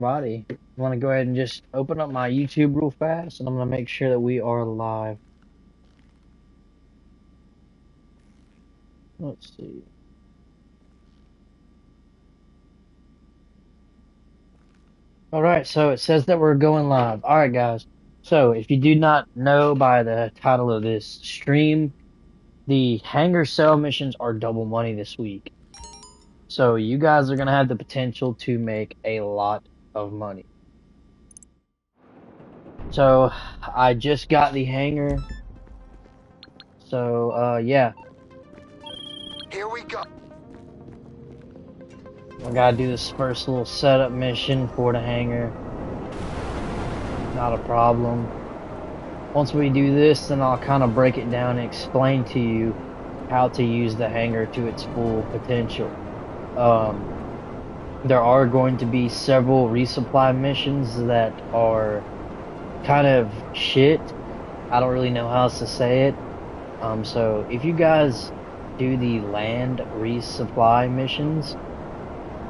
Body. I want to go ahead and just open up my YouTube real fast, and I'm gonna make sure that we are live. Let's see. All right, so it says that we're going live. All right, guys. So if you do not know by the title of this stream, the Hangar sale missions are double money this week. So you guys are gonna have the potential to make a lot of money. So I just got the Hangar. So yeah, Here we go. I gotta do this first little setup mission for the Hangar. Not a problem. Once we do this, then I'll kind of break it down and explain to you how to use the Hangar to its full potential. Um, there are going to be several resupply missions that are kind of shit. I don't really know how else to say it. So if you guys do the land resupply missions,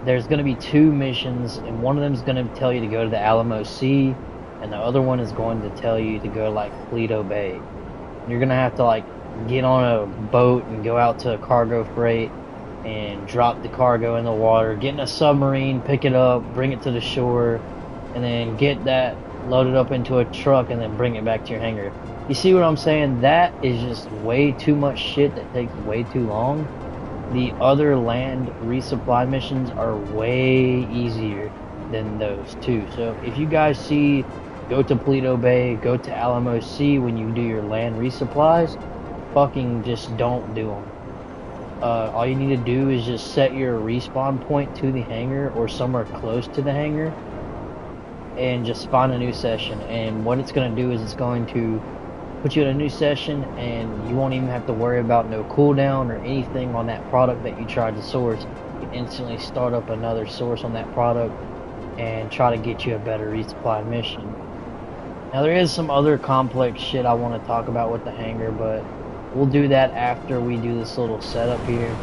there's going to be two missions, and one of them is going to tell you to go to the Alamo Sea, and the other one is going to tell you to go to like Paleto Bay. You're going to have to like get on a boat and go out to a cargo freight and drop the cargo in the water, get in a submarine, pick it up, bring it to the shore, and then get that loaded up into a truck and then bring it back to your hangar. You see what I'm saying? That is just way too much shit that takes way too long. The other land resupply missions are way easier than those two. So if you guys see, go to Paleto Bay, go to Alamo Sea when you do your land resupplies, fucking just don't do them. All you need to do is just set your respawn point to the hangar or somewhere close to the hangar and just find a new session. And what it's going to do is it's going to put you in a new session, and you won't even have to worry about no cooldown or anything on that product that you tried to source. You can instantly start up another source on that product and try to get you a better resupply mission. Now there is some other complex shit I want to talk about with the hangar, but we'll do that after we do this little setup here.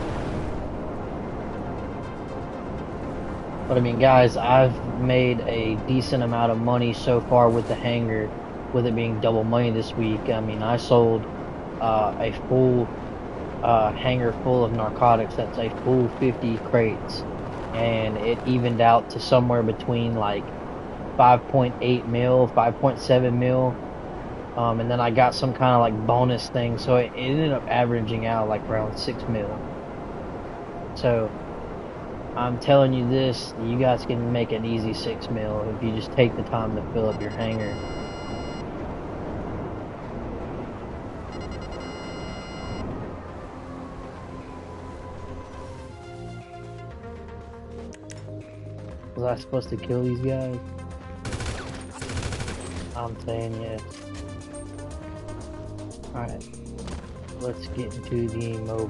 But I mean, guys, I've made a decent amount of money so far with the hangar, with it being double money this week. I mean, I sold a full hangar full of narcotics. That's a full 50 crates, and it evened out to somewhere between like 5.8 mil, 5.7 mil. And then I got some kind of like bonus thing, so it ended up averaging out like around 6 mil. So I'm telling you this, you guys can make an easy 6 mil if you just take the time to fill up your hangar. Was I supposed to kill these guys? I'm saying yes. Alright, let's get into the mobile.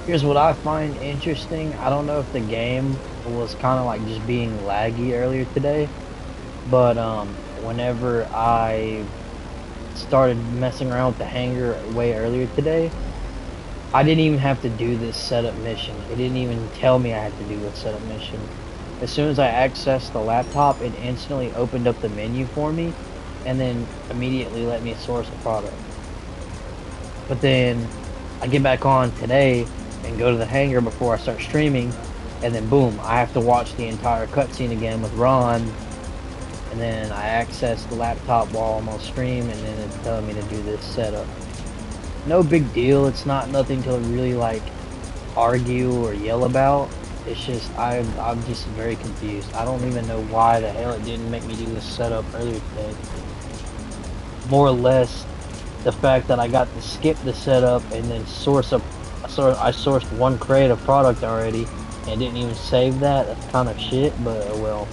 Here's what I find interesting. I don't know if the game was kind of like just being laggy earlier today, but whenever I started messing around with the hangar way earlier today, I didn't even have to do this setup mission. It didn't even tell me I had to do this setup mission. As soon as I accessed the laptop, it instantly opened up the menu for me and then immediately let me source a product. But then I get back on today and go to the hangar before I start streaming, and then boom, I have to watch the entire cutscene again with Ron, and then I access the laptop while I'm on stream, and then it's telling me to do this setup. No big deal, it's not nothing to really like argue or yell about. It's just I'm just very confused. I don't even know why the hell it didn't make me do this setup earlier today. More or less the fact that I got to skip the setup and then I sourced one crate of product already and didn't even save that. That's kind of shit, but well.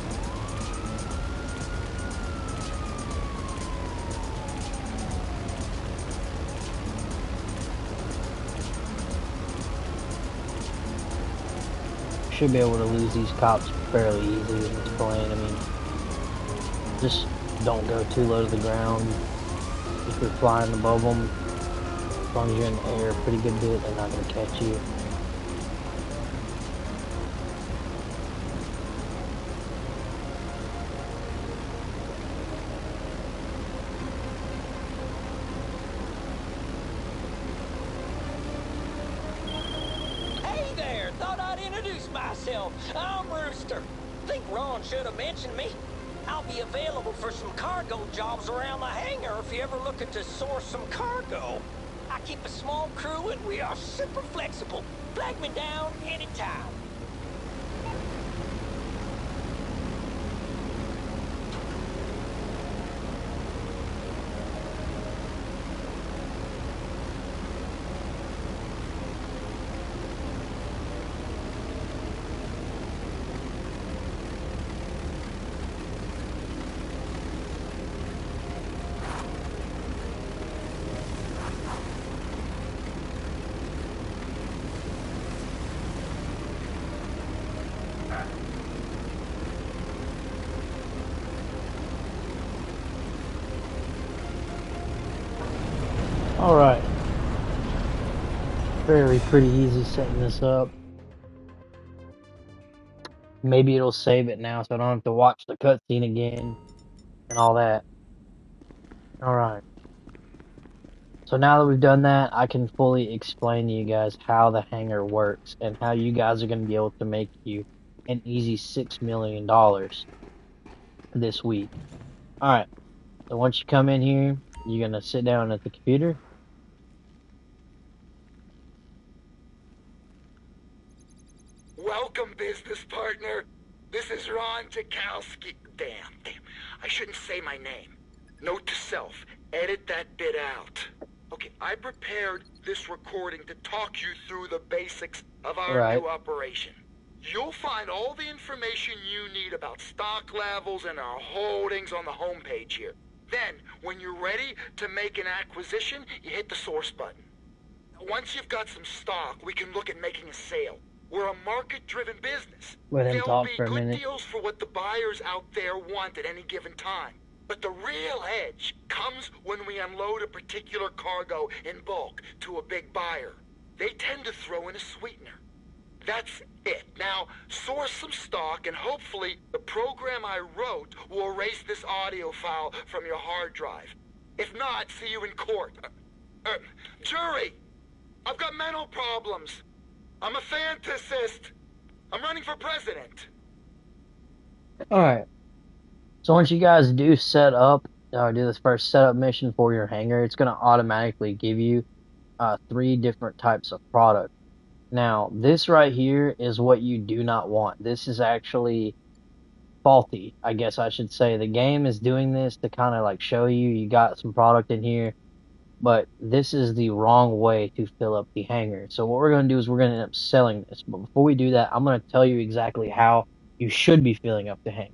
Should be able to lose these cops fairly easy in this plane. I mean, just don't go too low to the ground. If you're flying above them, as long as you're in the air a pretty good bit, they're not going to catch you. Hey there, thought I'd introduce myself. I'm Rooster. Think Ron should have mentioned me. I'll be available for some cargo jobs around the hangar if you're ever looking to source some cargo. I keep a small crew and we are super flexible. Flag me down anytime. Alright. Pretty easy setting this up. Maybe it'll save it now so I don't have to watch the cutscene again and all that. Alright. So now that we've done that, I can fully explain to you guys how the hangar works and how you guys are going to be able to make you an easy $6 million this week. Alright. So once you come in here, you're going to sit down at the computer. Welcome, business partner. This is Ron Jakowski. Damn. I shouldn't say my name. Note to self, edit that bit out. Okay, I prepared this recording to talk you through the basics of our new operation. You'll find all the information you need about stock levels and our holdings on the homepage here. Then, when you're ready to make an acquisition, you hit the source button. Once you've got some stock, we can look at making a sale. We're a market-driven business. There'll be good deals for what the buyers out there want at any given time. But the real edge comes when we unload a particular cargo in bulk to a big buyer. They tend to throw in a sweetener. That's it. Now, source some stock and hopefully the program I wrote will erase this audio file from your hard drive. If not, see you in court. Jury! I've got mental problems. I'm a fantasist. I'm running for president. Alright. So once you guys do set up, or do this first setup mission for your hangar, it's going to automatically give you 3 different types of product. Now, this right here is what you do not want. This is actually faulty, I guess I should say. The game is doing this to kind of like show you got some product in here, but this is the wrong way to fill up the hangar. So what we're going to do is we're going to end up selling this. But before we do that, I'm going to tell you exactly how you should be filling up the hangar.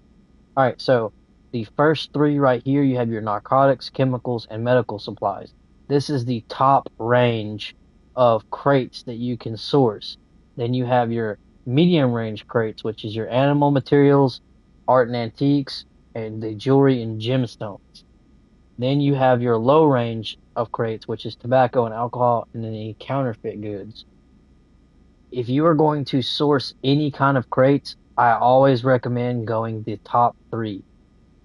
Alright, so the first 3 right here, you have your narcotics, chemicals, and medical supplies. This is the top range of crates that you can source. Then you have your medium range crates, which is your animal materials, art and antiques, and the jewelry and gemstones. Then you have your low range of crates, which is tobacco and alcohol, and then any counterfeit goods. If you are going to source any kind of crates, I always recommend going the top 3.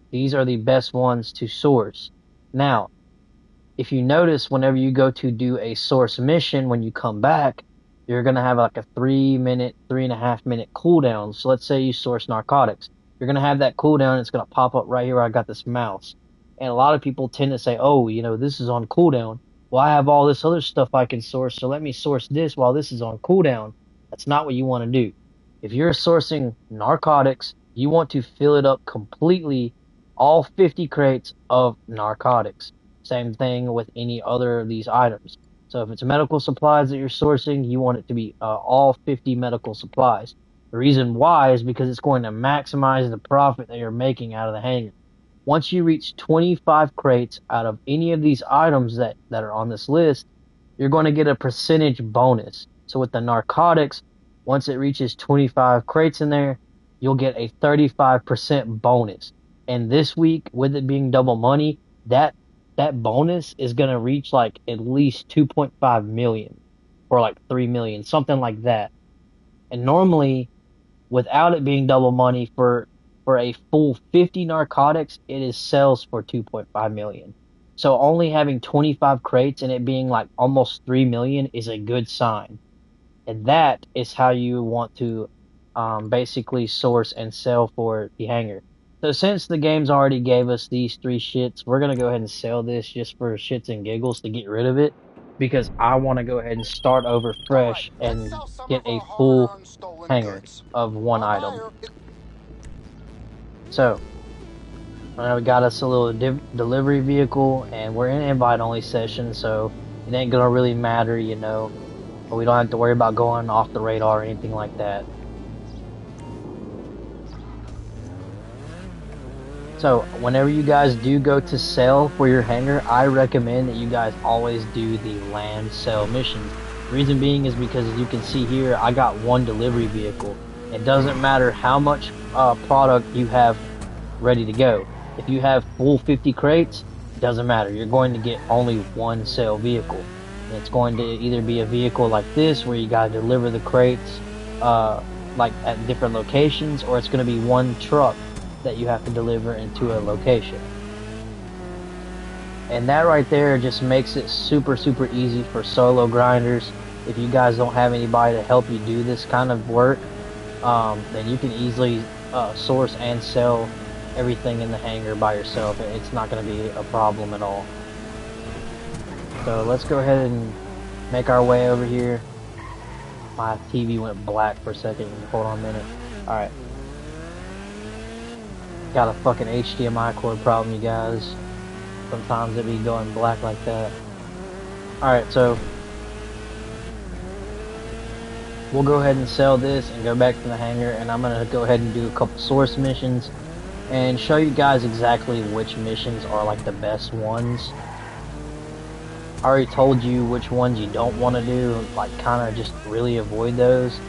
These are the best ones to source. Now, if you notice, whenever you go to do a source mission, when you come back, you're going to have like a 3.5 minute cooldown. So let's say you source narcotics. You're going to have that cooldown. It's going to pop up right here where I got this mouse. And a lot of people tend to say, oh, this is on cooldown. Well, I have all this other stuff I can source, so let me source this while this is on cooldown. That's not what you want to do. If you're sourcing narcotics, you want to fill it up completely, all 50 crates of narcotics. Same thing with any other of these items. So if it's medical supplies that you're sourcing, you want it to be all 50 medical supplies. The reason why is because it's going to maximize the profit that you're making out of the hangar. Once you reach 25 crates out of any of these items that are on this list, you're going to get a percentage bonus. So with the narcotics, Once it reaches 25 crates in there, you'll get a 35% bonus. And this week, with it being double money, that bonus is gonna reach like at least 2.5 million or like 3 million, something like that. And normally, without it being double money for a full 50 narcotics, it is sells for 2.5 million. So only having 25 crates and it being like almost 3 million is a good sign. And that is how you want to basically source and sell for the hangar. So since the game's already gave us these three shits, we're gonna go ahead and sell this just for shits and giggles to get rid of it because I want to go ahead and start over All right, fresh let's and sell some get of a our full hard-earned stolen hangar goods. of one Our item. buyer is... So we got us a little delivery vehicle, and we're in invite only session, so it ain't gonna really matter, you know. But we don't have to worry about going off the radar or anything like that. So whenever you guys do go to sell for your hangar, I recommend that you guys always do the land sell missions. The reason being is because as you can see here, I got one delivery vehicle. It doesn't matter how much product you have ready to go. If you have full 50 crates, it doesn't matter. You're going to get only one sale vehicle. And it's going to either be a vehicle like this where you got to deliver the crates uh like at different locations, or it's going to be one truck that you have to deliver into a location. And that right there just makes it super, super easy for solo grinders. If you guys don't have anybody to help you do this kind of work, then you can easily source and sell everything in the hangar by yourself. It's not going to be a problem at all. So let's go ahead and make our way over here. My TV went black for a second. Hold on a minute. All right. Got a fucking HDMI cord problem, you guys. Sometimes it be going black like that. Alright, so we'll go ahead and sell this and go back to the hangar, and I'm gonna go ahead and do a couple source missions and show you guys exactly which missions are like the best ones. I already told you which ones you don't want to do, like kind of just really avoid those.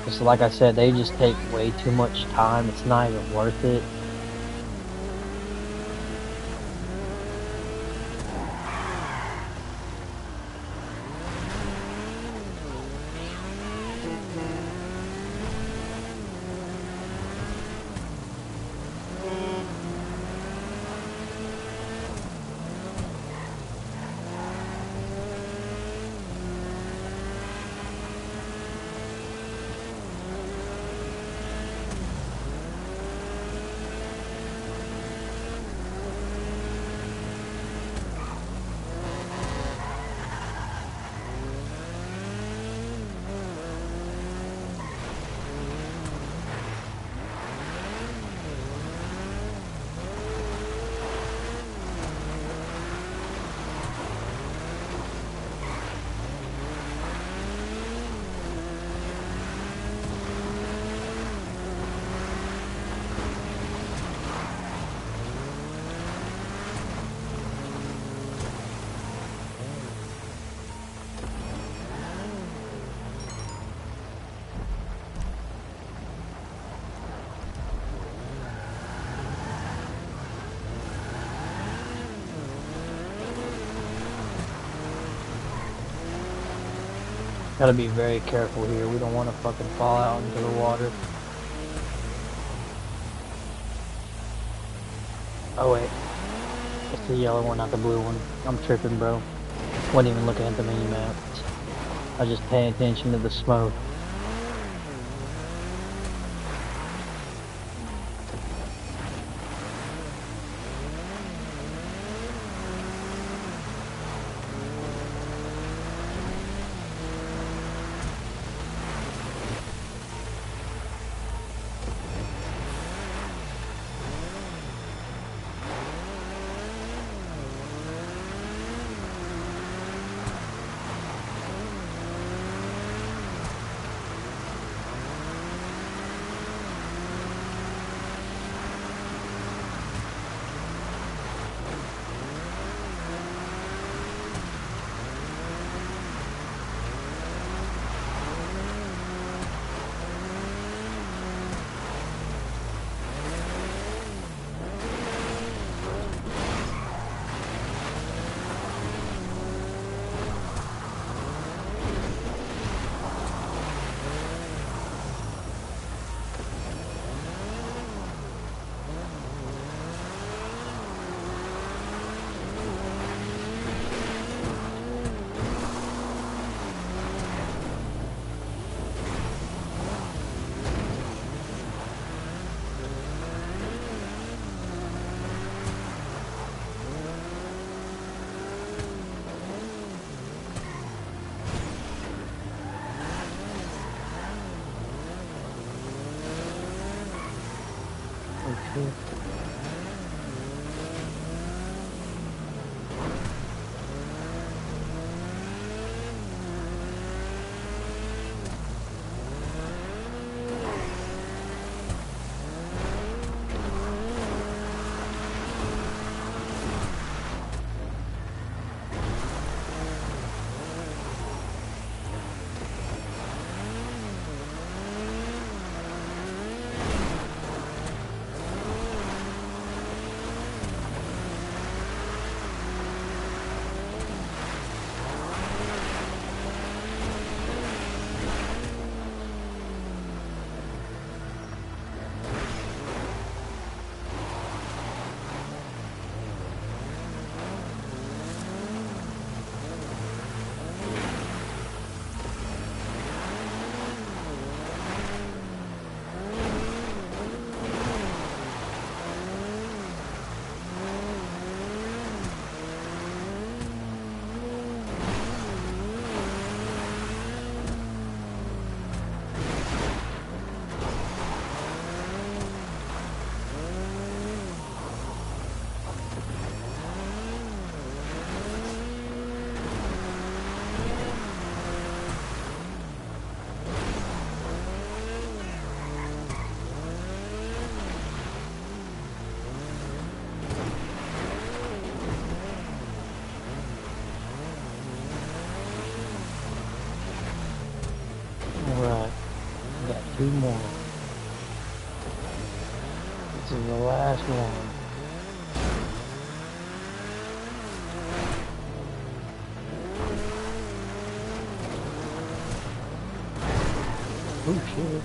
Just like I said, they just take way too much time. It's not even worth it. Gotta be very careful here. We don't want to fucking fall out into the water. Oh wait, it's the yellow one, not the blue one. I'm tripping, bro. Wasn't even looking at the mini map. I was just paying attention to the smoke. Oh shit. Alright, we got two more. This is the last one. Oh shit.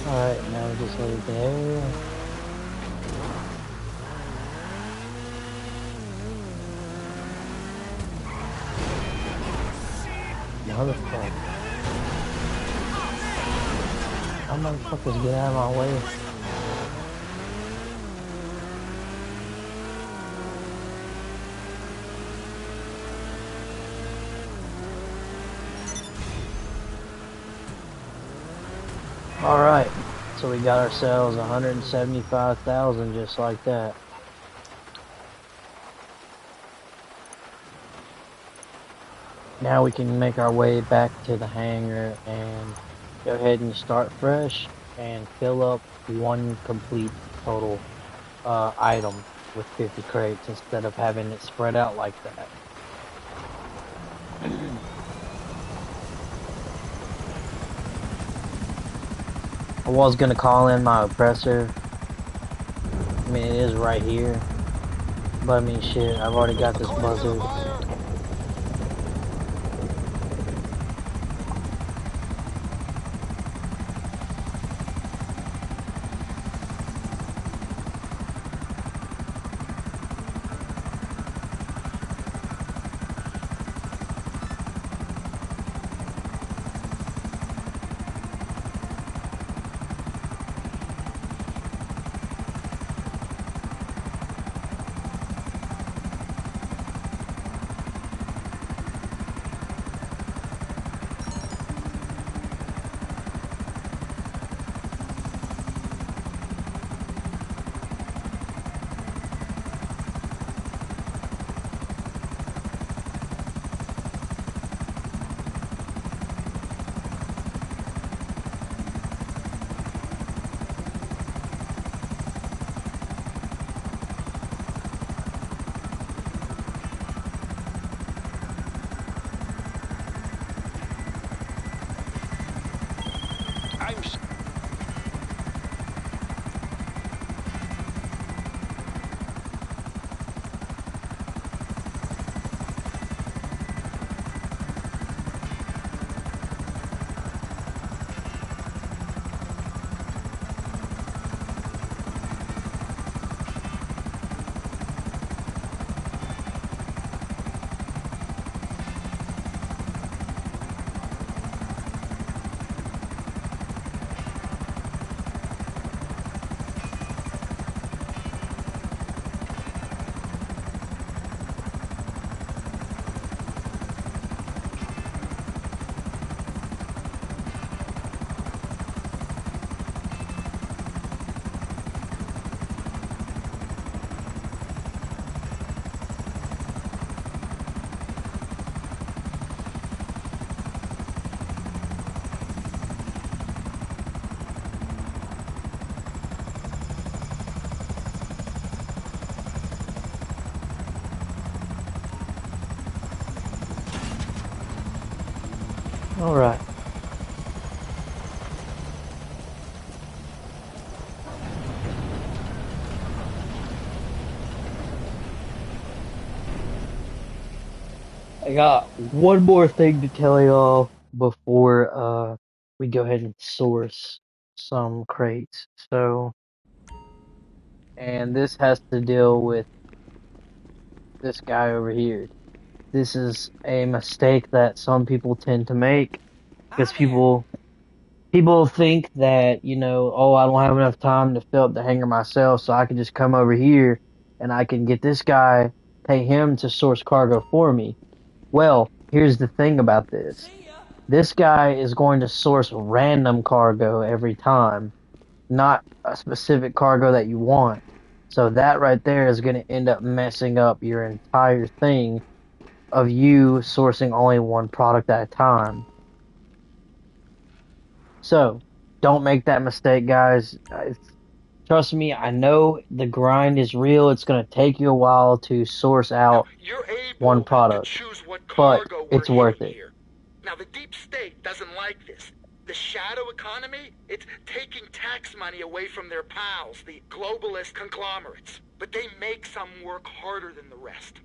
Alright, now we just leave there. Motherfucker. How motherfuckers get out of my way? Alright, so we got ourselves 175,000 just like that. Now we can make our way back to the hangar and go ahead and start fresh and fill up one complete total item with 50 crates instead of having it spread out like that. I was gonna call in my oppressor. I mean, it is right here. But I mean, shit, I've already got this buzzard. All right. I got one more thing to tell y'all before we go ahead and source some crates. So, and this has to deal with this guy over here. This is a mistake that some people tend to make because I'm here. people think that, oh, I don't have enough time to fill up the hangar myself, so I can just come over here and I can get this guy, pay him to source cargo for me. Well, here's the thing about this. See ya. This guy is going to source random cargo every time, not a specific cargo that you want. So that right there is going to end up messing up your entire thing of you sourcing only one product at a time. So don't make that mistake, guys. Trust me, I know the grind is real. It's going to take you a while to source Now, out you're one able to product, choose what but cargo we're it's worth hitting it. here. Now, the deep state doesn't like this. The shadow economy, it's taking tax money away from their pals, the globalist conglomerates. But they make some work harder than the rest.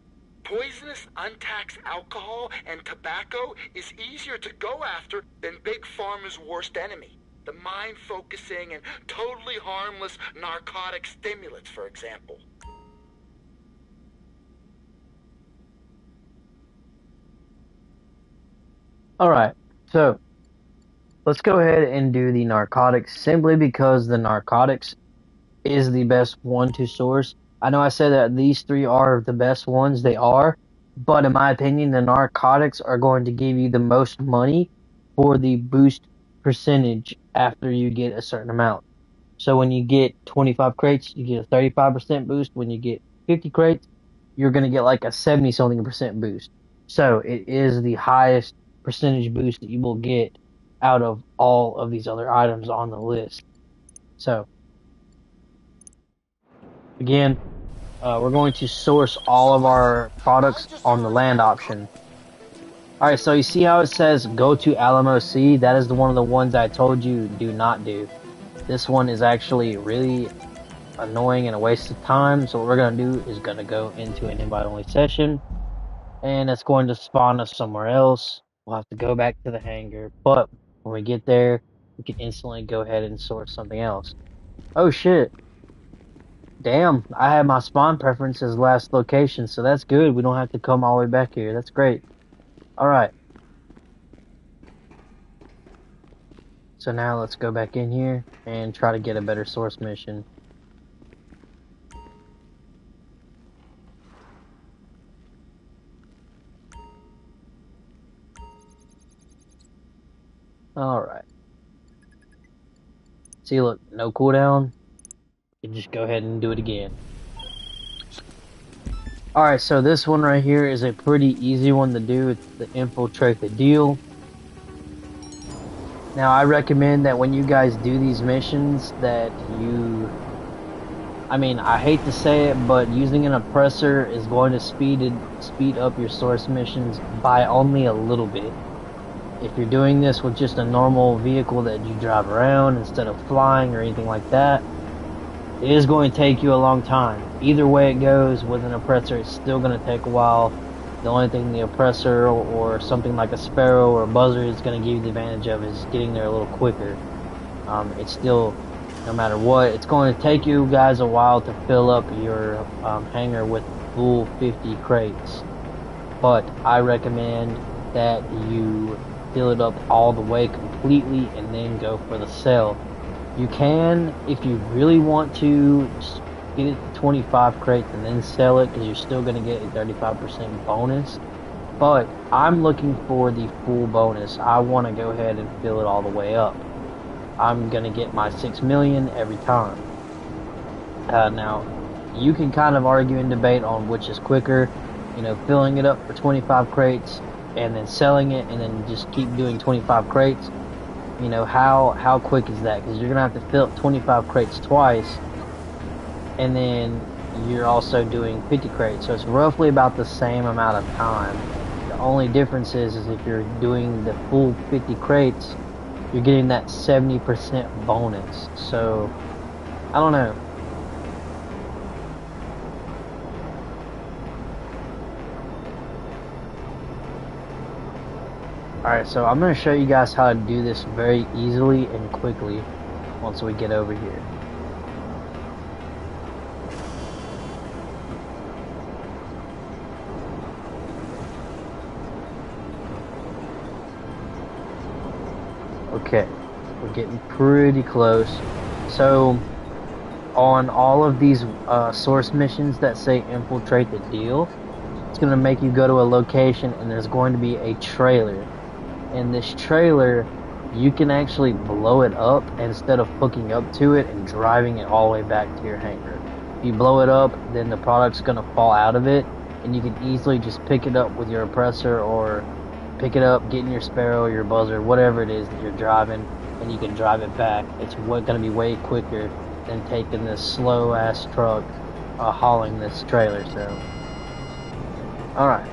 Poisonous, untaxed alcohol and tobacco is easier to go after than Big Pharma's worst enemy. The mind-focusing and totally harmless narcotic stimulants, for example. All right, so let's go ahead and do the narcotics simply because the narcotics is the best one to source. I know I said that these three are the best ones, they are, but in my opinion, the narcotics are going to give you the most money for the boost percentage after you get a certain amount. So when you get 25 crates, you get a 35% boost. When you get 50 crates, you're going to get like a 70 something percent boost. So it is the highest percentage boost that you will get out of all of these other items on the list. So again, we're going to source all of our I'm products just on the hurrying land along. option. Alright, so you see how it says go to Alamo Sea? That is the one of the ones I told you do not do. This one is actually really annoying and a waste of time. So what we're going to do is going to go into an invite only session and it's going to spawn us somewhere else. We'll have to go back to the hangar, but when we get there, we can instantly go ahead and source something else. Oh shit. Damn, I had my spawn preference as last location, so that's good. We don't have to come all the way back here. That's great. Alright. So now let's go back in here and try to get a better source mission. Alright. See, look, no cooldown. You just go ahead and do it again. Alright, so this one right here is a pretty easy one to do. It's the infiltrate the deal. Now, I recommend that when you guys do these missions that I hate to say it, but using an oppressor is going to speed up your source missions by only a little bit. If you're doing this with just a normal vehicle that you drive around instead of flying or anything like that, it is going to take you a long time. Either way it goes, with an oppressor, it's still going to take a while. The only thing the oppressor or something like a sparrow or a buzzard is going to give you the advantage of is getting there a little quicker. It's still, no matter what, it's going to take you guys a while to fill up your hangar with full 50 crates. But I recommend that you fill it up all the way completely and then go for the sell. You can, if you really want to, get it to 25 crates and then sell it because you're still going to get a 35% bonus. But I'm looking for the full bonus. I want to go ahead and fill it all the way up. I'm going to get my 6 million every time. Now, you can kind of argue and debate on which is quicker, filling it up for 25 crates and then selling it and then just keep doing 25 crates. How quick is that? Because you're going to have to fill 25 crates twice and then you're also doing 50 crates. So it's roughly about the same amount of time. only difference is if you're doing the full 50 crates, you're getting that 70% bonus. So, I don't know. Alright, so I'm going to show you guys how to do this very easily and quickly once we get over here. Okay, we're getting pretty close. So, on all of these source missions that say infiltrate the deal, it's going to make you go to a location and there's going to be a trailer. In this trailer, you can actually blow it up instead of hooking up to it and driving it all the way back to your hangar. If you blow it up, then the product's going to fall out of it, and you can easily just pick it up with your oppressor or pick it up, get in your Sparrow or your Buzzard, whatever it is that you're driving, and you can drive it back. It's going to be way quicker than taking this slow-ass truck hauling this trailer. So, alright.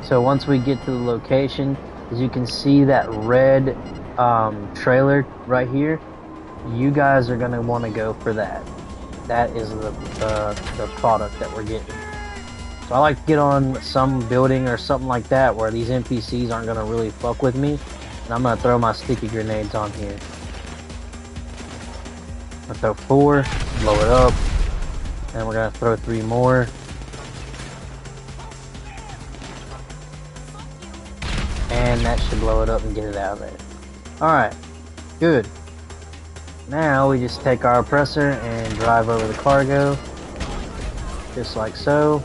So once we get to the location, as you can see that red trailer right here, you guys are going to want to go for that. That is the product that we're getting. So I like to get on some building or something like that where these NPCs aren't going to really fuck with me. And I'm going to throw my sticky grenades on here. I'll throw 4, blow it up, and we're going to throw 3 more. And that should blow it up and get it out of there. Alright, good. Now we just take our oppressor and drive over the cargo. Just like so.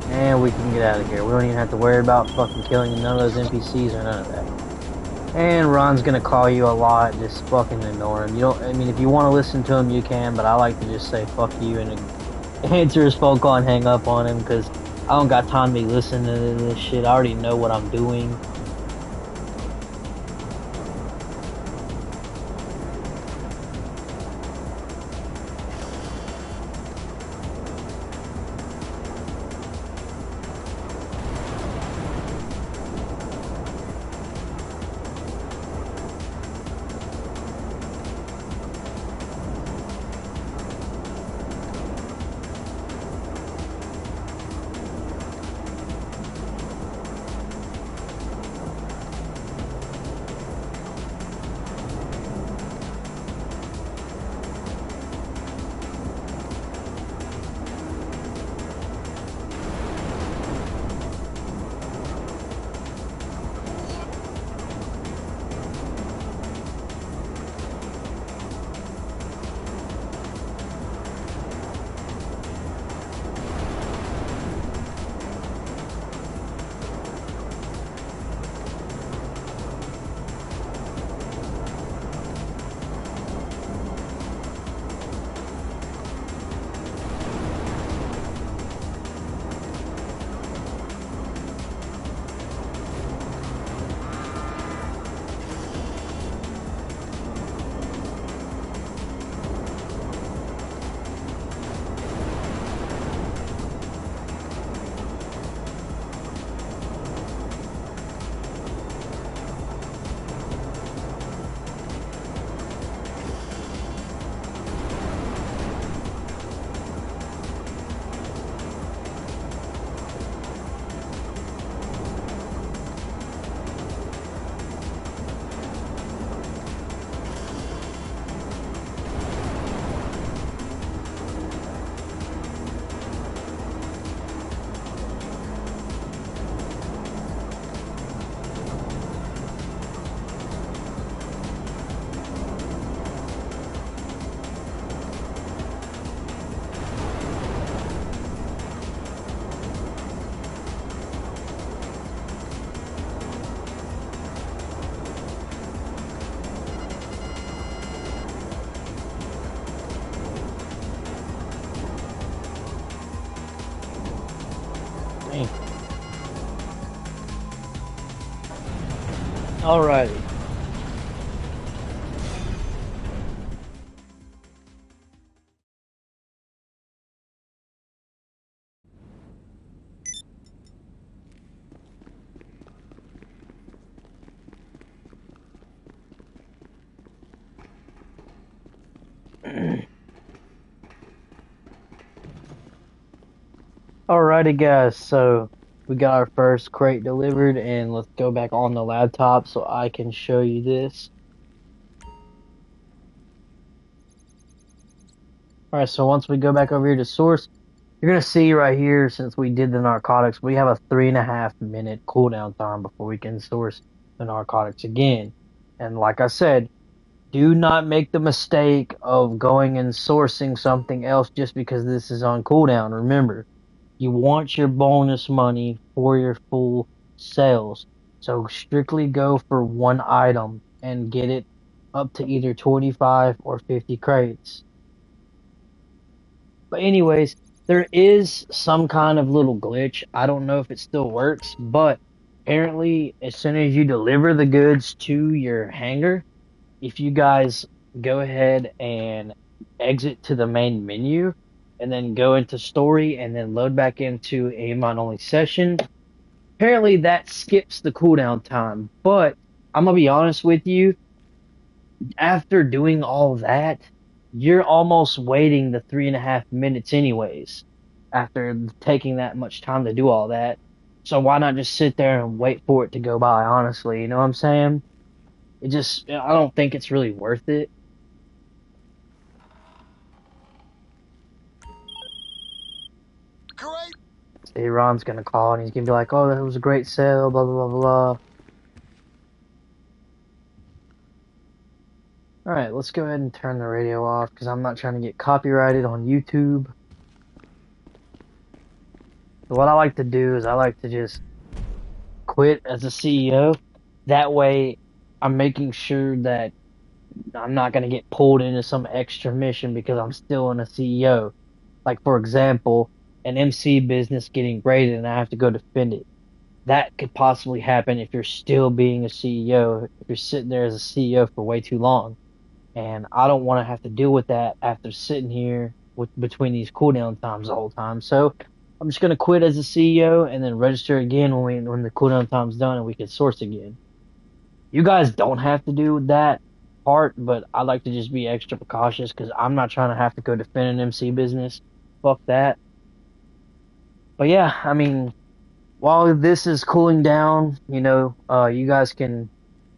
And we can get out of here. We don't even have to worry about fucking killing none of those NPCs or none of that. And Ron's gonna call you a lot, just fucking ignore him. You don't, I mean, if you want to listen to him, you can, but I like to just say fuck you and answer his phone call and hang up on him, because I don't got time to be listening to this shit. I already know what I'm doing. Alrighty. Alrighty guys, so we got our first crate delivered and let's go back on the laptop so I can show you this. Alright, so once we go back over here to source, you're gonna see right here, since we did the narcotics, we have a 3.5 minute cooldown time before we can source the narcotics again. And like I said, do not make the mistake of going and sourcing something else just because this is on cooldown. Remember, you want your bonus money for your full sales. So strictly go for one item and get it up to either 25 or 50 crates. But anyways, there is some kind of little glitch. I don't know if it still works, but apparently as soon as you deliver the goods to your hangar, if you guys go ahead and exit to the main menu and then go into story and then load back into aim on only session, apparently that skips the cooldown time. But I'm gonna be honest with you, after doing all that, you're almost waiting the 3.5 minutes anyways, after taking that much time to do all that. So why not just sit there and wait for it to go by, honestly, you know what I'm saying? I don't think it's really worth it. Great. Ron's gonna call and he's gonna be like, "Oh, that was a great sale, blah blah blah blah." All right, let's go ahead and turn the radio off because I'm not trying to get copyrighted on YouTube. So what I like to do is I like to just quit as a CEO. That way, I'm making sure that I'm not gonna get pulled into some extra mission because I'm still in a CEO. Like for example, an MC business getting raided and I have to go defend it. That could possibly happen if you're still being a CEO, if you're sitting there as a CEO for way too long. And I don't want to have to deal with that after sitting here between these cooldown times the whole time. So I'm just gonna quit as a CEO and then register again when the cooldown time's done and we can source again. You guys don't have to do that part, but I like to just be extra precautious because I'm not trying to have to go defend an MC business. Fuck that. But yeah, I mean, while this is cooling down, you guys can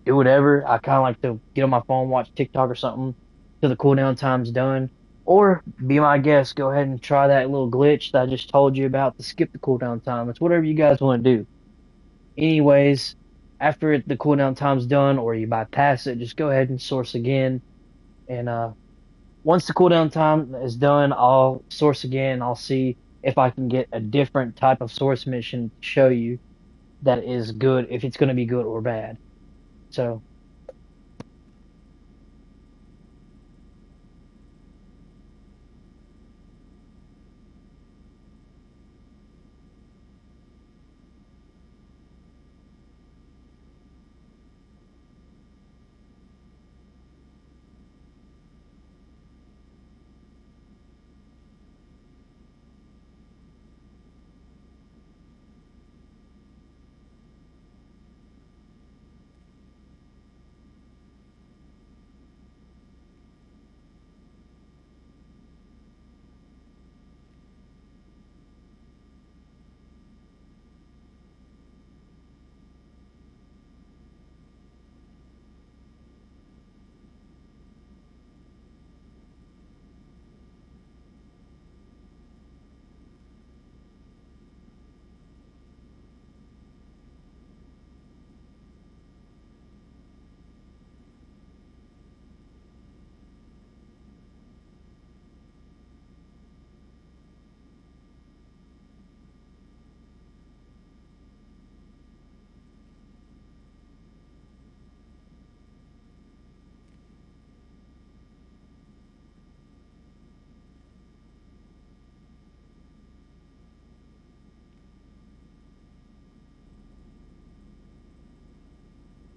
do whatever. I kind of like to get on my phone, watch TikTok or something till the cooldown time's done. Or be my guest, go ahead and try that little glitch that I just told you about to skip the cooldown time. It's whatever you guys want to do. Anyways, after the cooldown time's done or you bypass it, just go ahead and source again. And once the cooldown time is done, I'll source again. I'll see if I can get a different type of source mission to show you that is good, if it's going to be good or bad. So,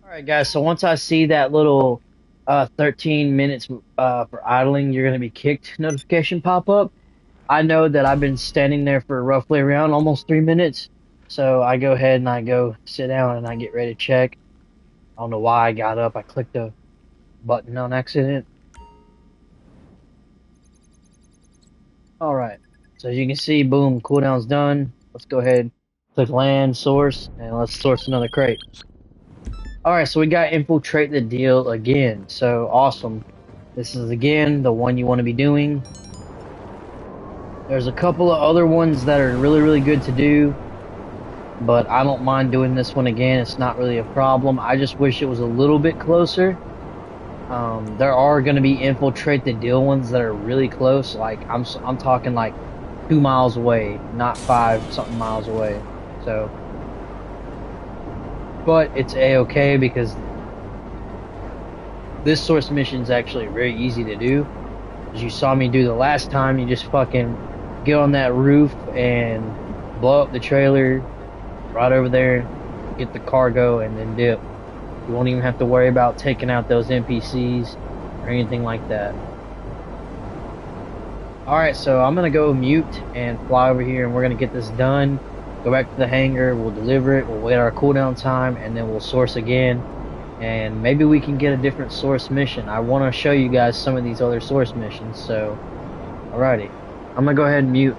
all right, guys. So once I see that little 13 minutes for idling, you're going to be kicked notification pop up, I know that I've been standing there for roughly around almost 3 minutes. So I go ahead and I go sit down and I get ready to check. I don't know why I got up. I clicked a button on accident. All right. So as you can see, boom, cooldown's done. Let's go ahead, click land source, and let's source another crate. Alright, so we got infiltrate the deal again. So awesome. This is again the one you want to be doing. There's a couple of other ones that are really, really good to do, but I don't mind doing this one again. It's not really a problem. I just wish it was a little bit closer. There are going to be infiltrate the deal ones that are really close. Like I'm talking like 2 miles away, not 5 something miles away. So, but it's a-okay because this source mission is actually very easy to do. As you saw me do the last time, you just fucking get on that roof and blow up the trailer right over there, get the cargo, and then dip. You won't even have to worry about taking out those NPCs or anything like that. Alright, so I'm going to go mute and fly over here, and we're going to get this done. Go back to the hangar, we'll deliver it, we'll wait our cooldown time, and then we'll source again. And maybe we can get a different source mission. I want to show you guys some of these other source missions, so alrighty. I'm going to go ahead and mute.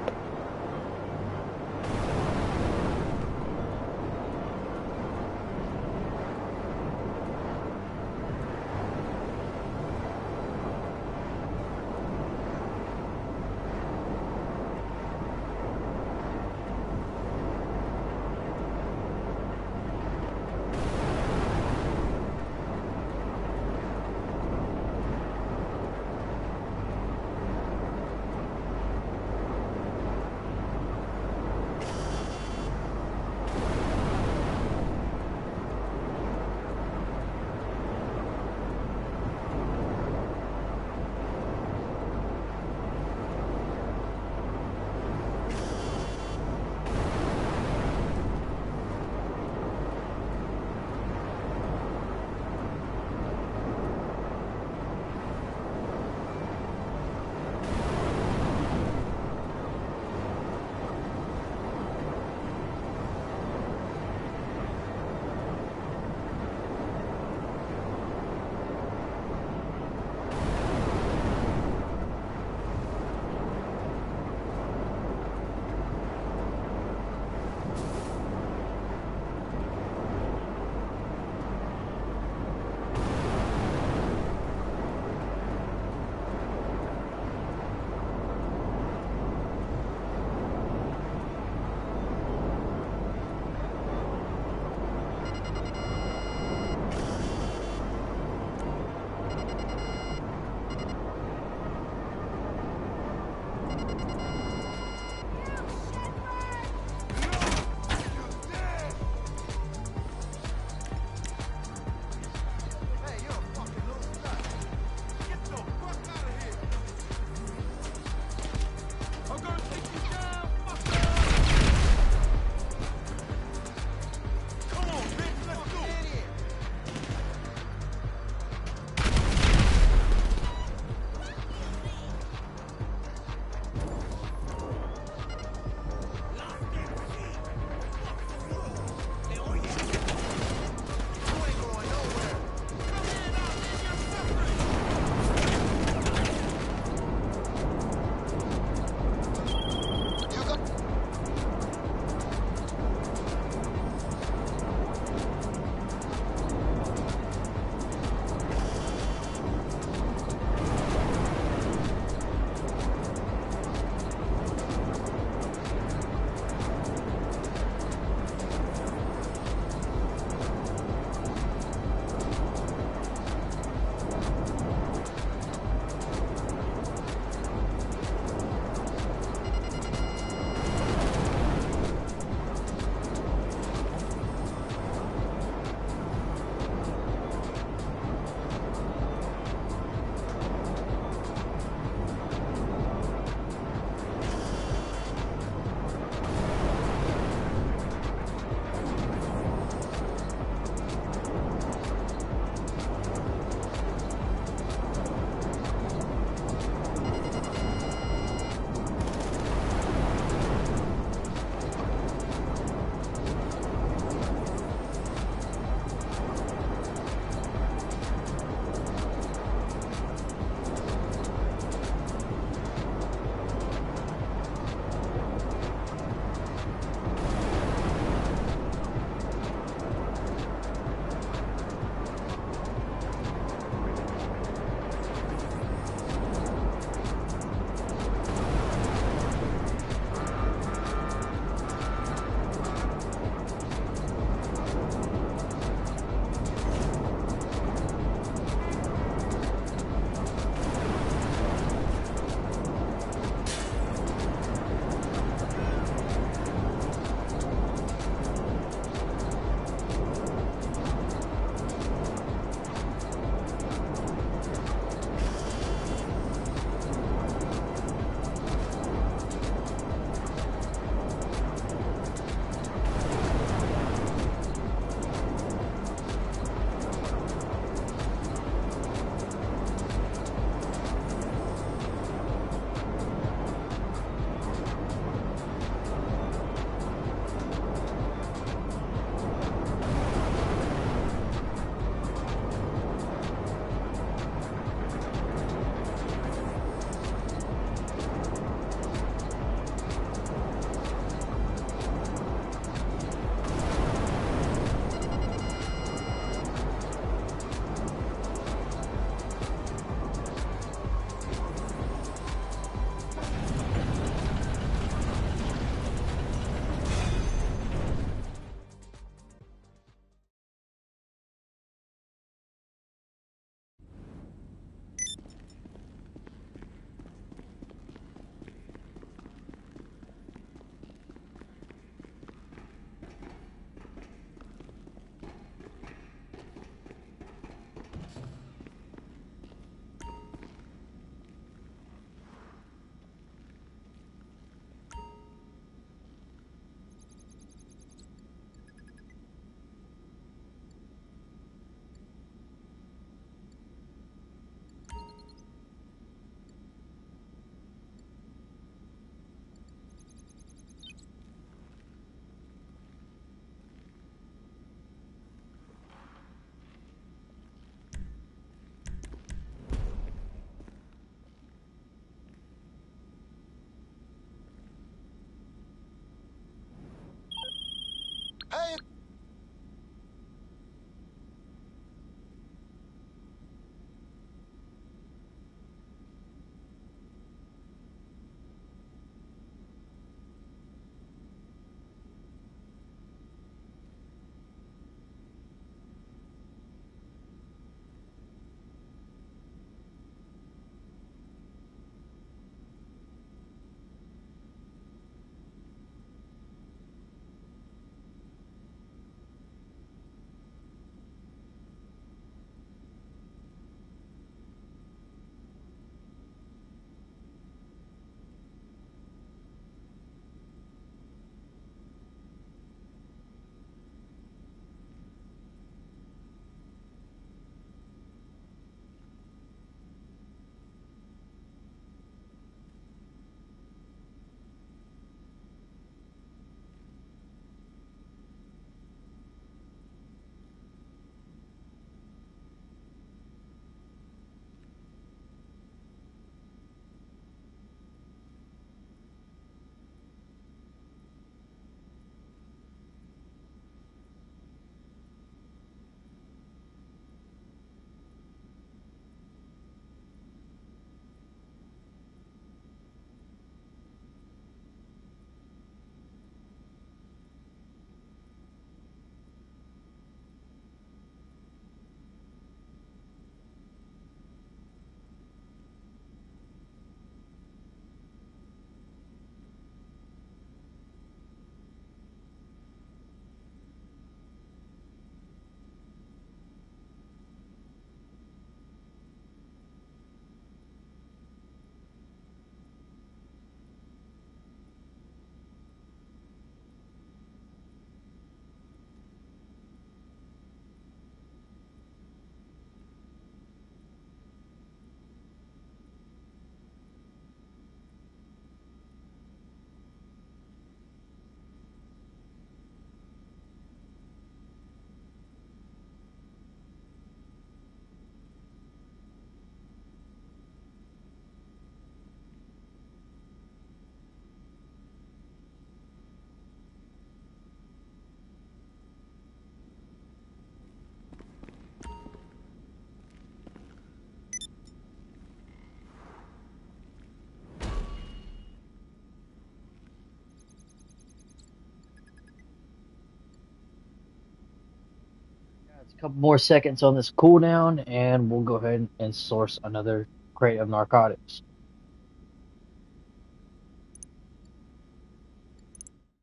Couple more seconds on this cooldown, and we'll go ahead and source another crate of narcotics.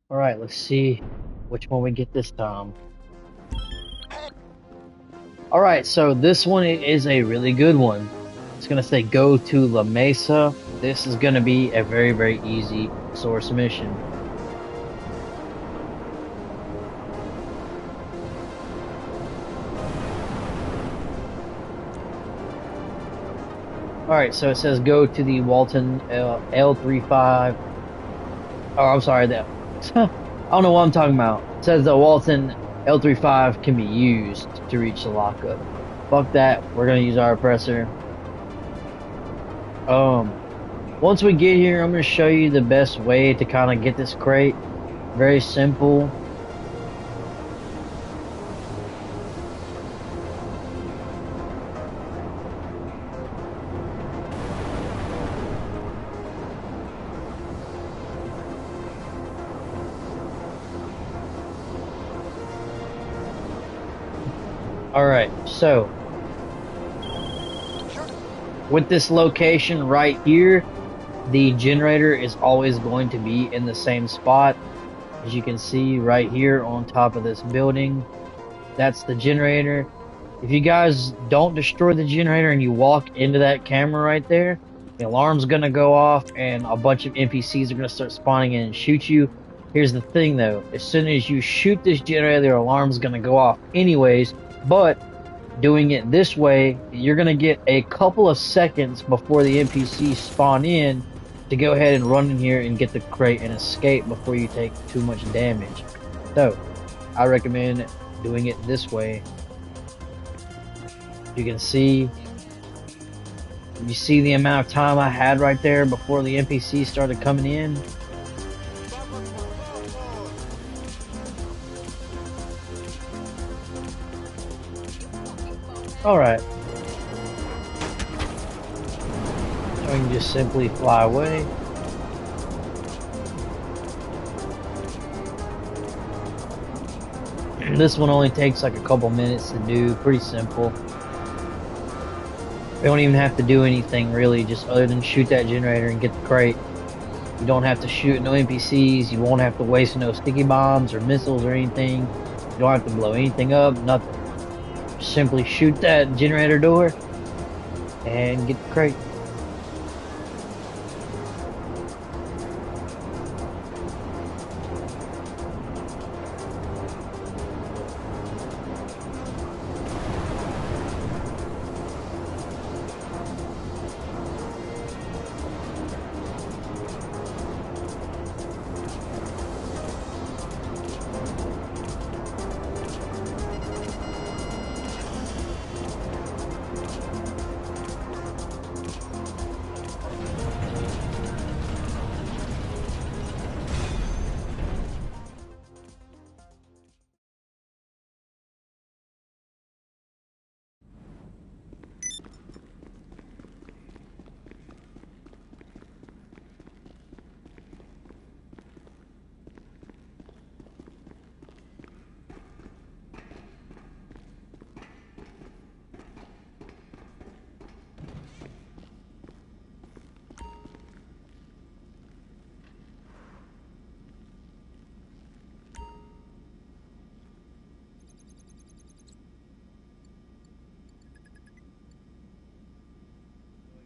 All right, let's see which one we get this time. All right, so this one is a really good one. It's gonna say go to La Mesa. This is gonna be a very, very easy source mission. All right, so it says go to the Walton L35. Oh, I'm sorry, that I don't know what I'm talking about. It says the Walton L35 can be used to reach the lockup. Fuck that. We're gonna use our oppressor. Um, Once we get here, I'm gonna show you the best way to kind of get this crate. Very simple. All right, so with this location right here, the generator is always going to be in the same spot. As you can see right here on top of this building, that's the generator. If you guys don't destroy the generator and you walk into that camera right there, the alarm's gonna go off and a bunch of NPCs are gonna start spawning in and shoot you. Here's the thing though, as soon as you shoot this generator, the alarm's gonna go off anyways, but doing it this way, you're gonna get a couple of seconds before the NPCs spawn in to go ahead and run in here and get the crate and escape before you take too much damage. So, I recommend doing it this way. You can see, you see the amount of time I had right there before the NPC started coming in. Alright. So we can just simply fly away. This one only takes like a couple minutes to do, pretty simple. We don't even have to do anything really, just other than shoot that generator and get the crate. You don't have to shoot no NPCs, you won't have to waste no sticky bombs or missiles or anything. You don't have to blow anything up, nothing. Just simply shoot that generator door and get the crate.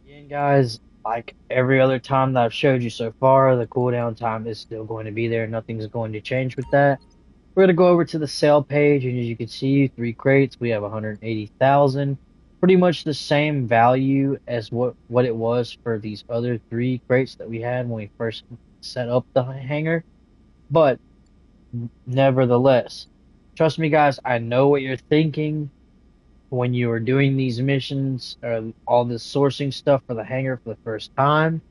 Again, guys, like every other time that I've showed you so far, the cooldown time is still going to be there. Nothing's going to change with that. We're going to go over to the sale page, and as you can see, 3 crates, we have 180,000. Pretty much the same value as what it was for these other 3 crates that we had when we first set up the hangar. But nevertheless, trust me, guys, I know what you're thinking when you are doing these missions, all this sourcing stuff for the hangar for the first time.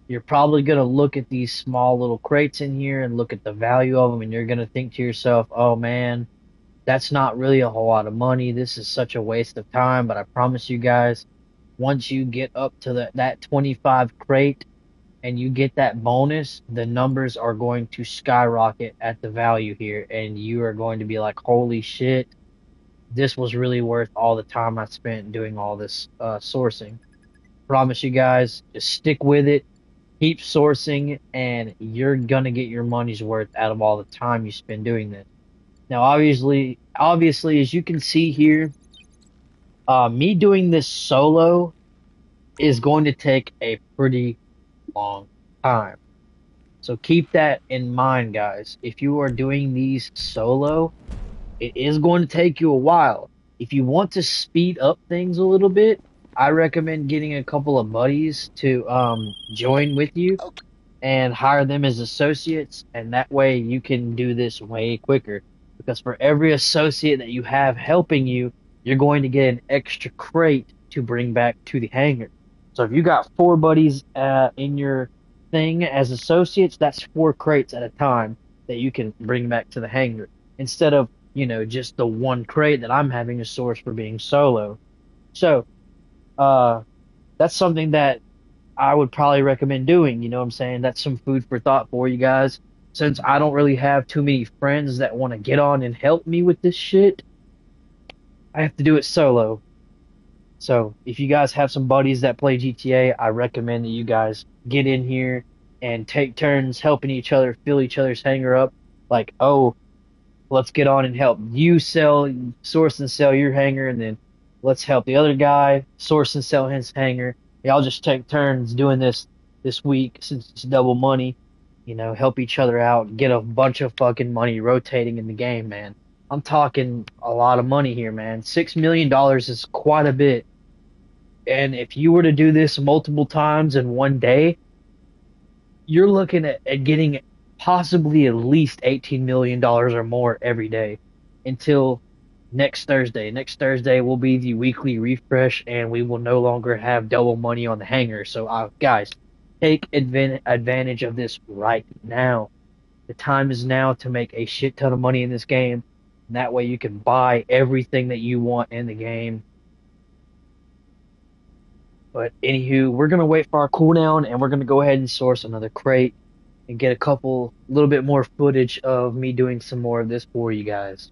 You're probably going to look at these small little crates in here and look at the value of them, and you're going to think to yourself, oh man, that's not really a whole lot of money. This is such a waste of time. But I promise you guys, once you get up to that 25 crate and you get that bonus, the numbers are going to skyrocket at the value here, and you are going to be like, holy shit, this was really worth all the time I spent doing all this sourcing. Promise you guys, just stick with it, keep sourcing, and you're gonna get your money's worth out of all the time you spend doing this. Now, obviously, as you can see here, me doing this solo is going to take a pretty long time. So keep that in mind, guys. If you are doing these solo, it is going to take you a while. If you want to speed up things a little bit, I recommend getting a couple of buddies to join with you and hire them as associates, and that way you can do this way quicker. Because for every associate that you have helping you, you're going to get an extra crate to bring back to the hangar. So if you got four buddies in your thing as associates, that's four crates at a time that you can bring back to the hangar instead of, just the one crate that I'm having to source for being solo. So, uh, that's something that I would probably recommend doing. You know what I'm saying? That's some food for thought for you guys. Since I don't really have too many friends that want to get on and help me with this shit, I have to do it solo. So if you guys have some buddies that play GTA, I recommend that you guys get in here and take turns helping each other fill each other's hangar up. Like, oh, let's get on and help you source and sell your hangar, and then let's help the other guy source and sell his hangar. Y'all just take turns doing this week since it's double money. Help each other out, get a bunch of fucking money rotating in the game, man. I'm talking a lot of money here, man. $6 million is quite a bit. And if you were to do this multiple times in one day, you're looking at getting possibly at least $18 million or more every day until next Thursday. Next Thursday will be the weekly refresh, and we will no longer have double money on the hangar. So, guys, take advantage of this right now. The time is now to make a shit ton of money in this game. And that way you can buy everything that you want in the game. But anywho, we're gonna wait for our cooldown, and we're gonna go ahead and source another crate and get little bit more footage of me doing some more of this for you guys.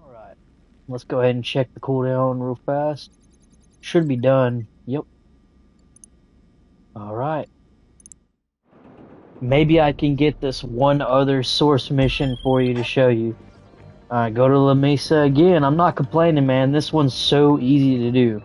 Alright, let's go ahead and check the cooldown real fast. Should be done. Yep. Alright. Maybe I can get this one other source mission for you to show you. Alright, go to La Mesa again. I'm not complaining, man. This one's so easy to do.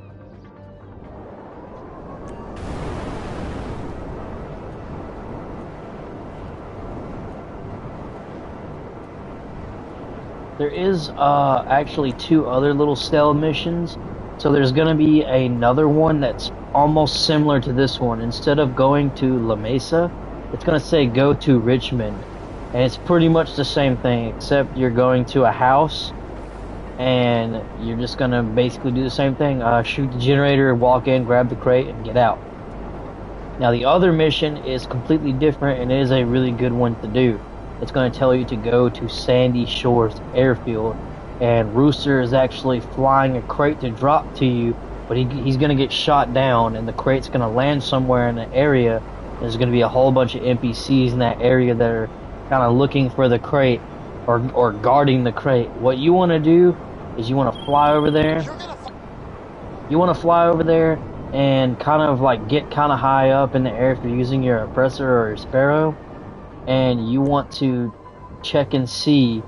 There is actually two other little stealth missions. So there's gonna be another one that's almost similar to this one. Instead of going to La Mesa, it's gonna say go to Richmond. And it's pretty much the same thing, except you're going to a house and you're just gonna basically do the same thing. Shoot the generator, walk in, grab the crate, and get out. Now the other mission is completely different, and it is a really good one to do. It's going to tell you to go to Sandy Shores Airfield, and Rooster is actually flying a crate to drop to you, but he's going to get shot down, and the crate's going to land somewhere in the area. There's going to be a whole bunch of NPCs in that area that are kind of looking for the crate or guarding the crate. What you want to do is you want to fly over there. You want to fly over there and kind of like get kind of high up in the air if you're using your oppressor or your sparrow, and you want to check and see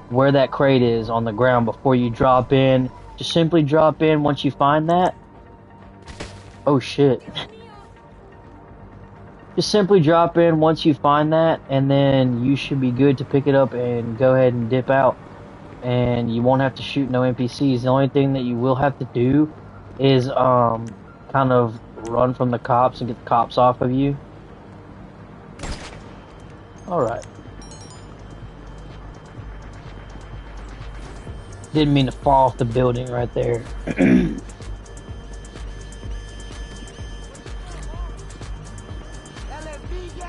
where that crate is on the ground before you drop in. Just simply drop in once you find that. Oh shit. Just simply drop in once you find that, and then you should be good to pick it up and go ahead and dip out. And you won't have to shoot no NPCs. The only thing that you will have to do is kind of run from the cops and get the cops off of you. Alright. Didn't mean to fall off the building right there.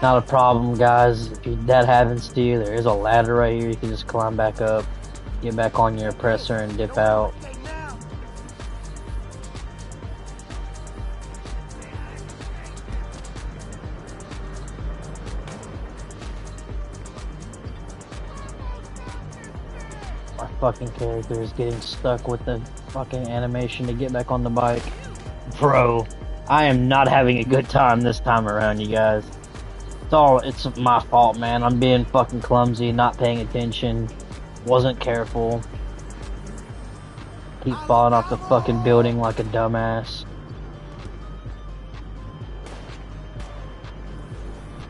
Not a problem, guys. If that happens to you, there is a ladder right here. You can just climb back up, get back on your oppressor, and dip out. My fucking character is getting stuck with the fucking animation to get back on the bike. Bro, I am not having a good time this time around, you guys. It's my fault, man. I'm being fucking clumsy, not paying attention, wasn't careful. Keep falling off the fucking building like a dumbass.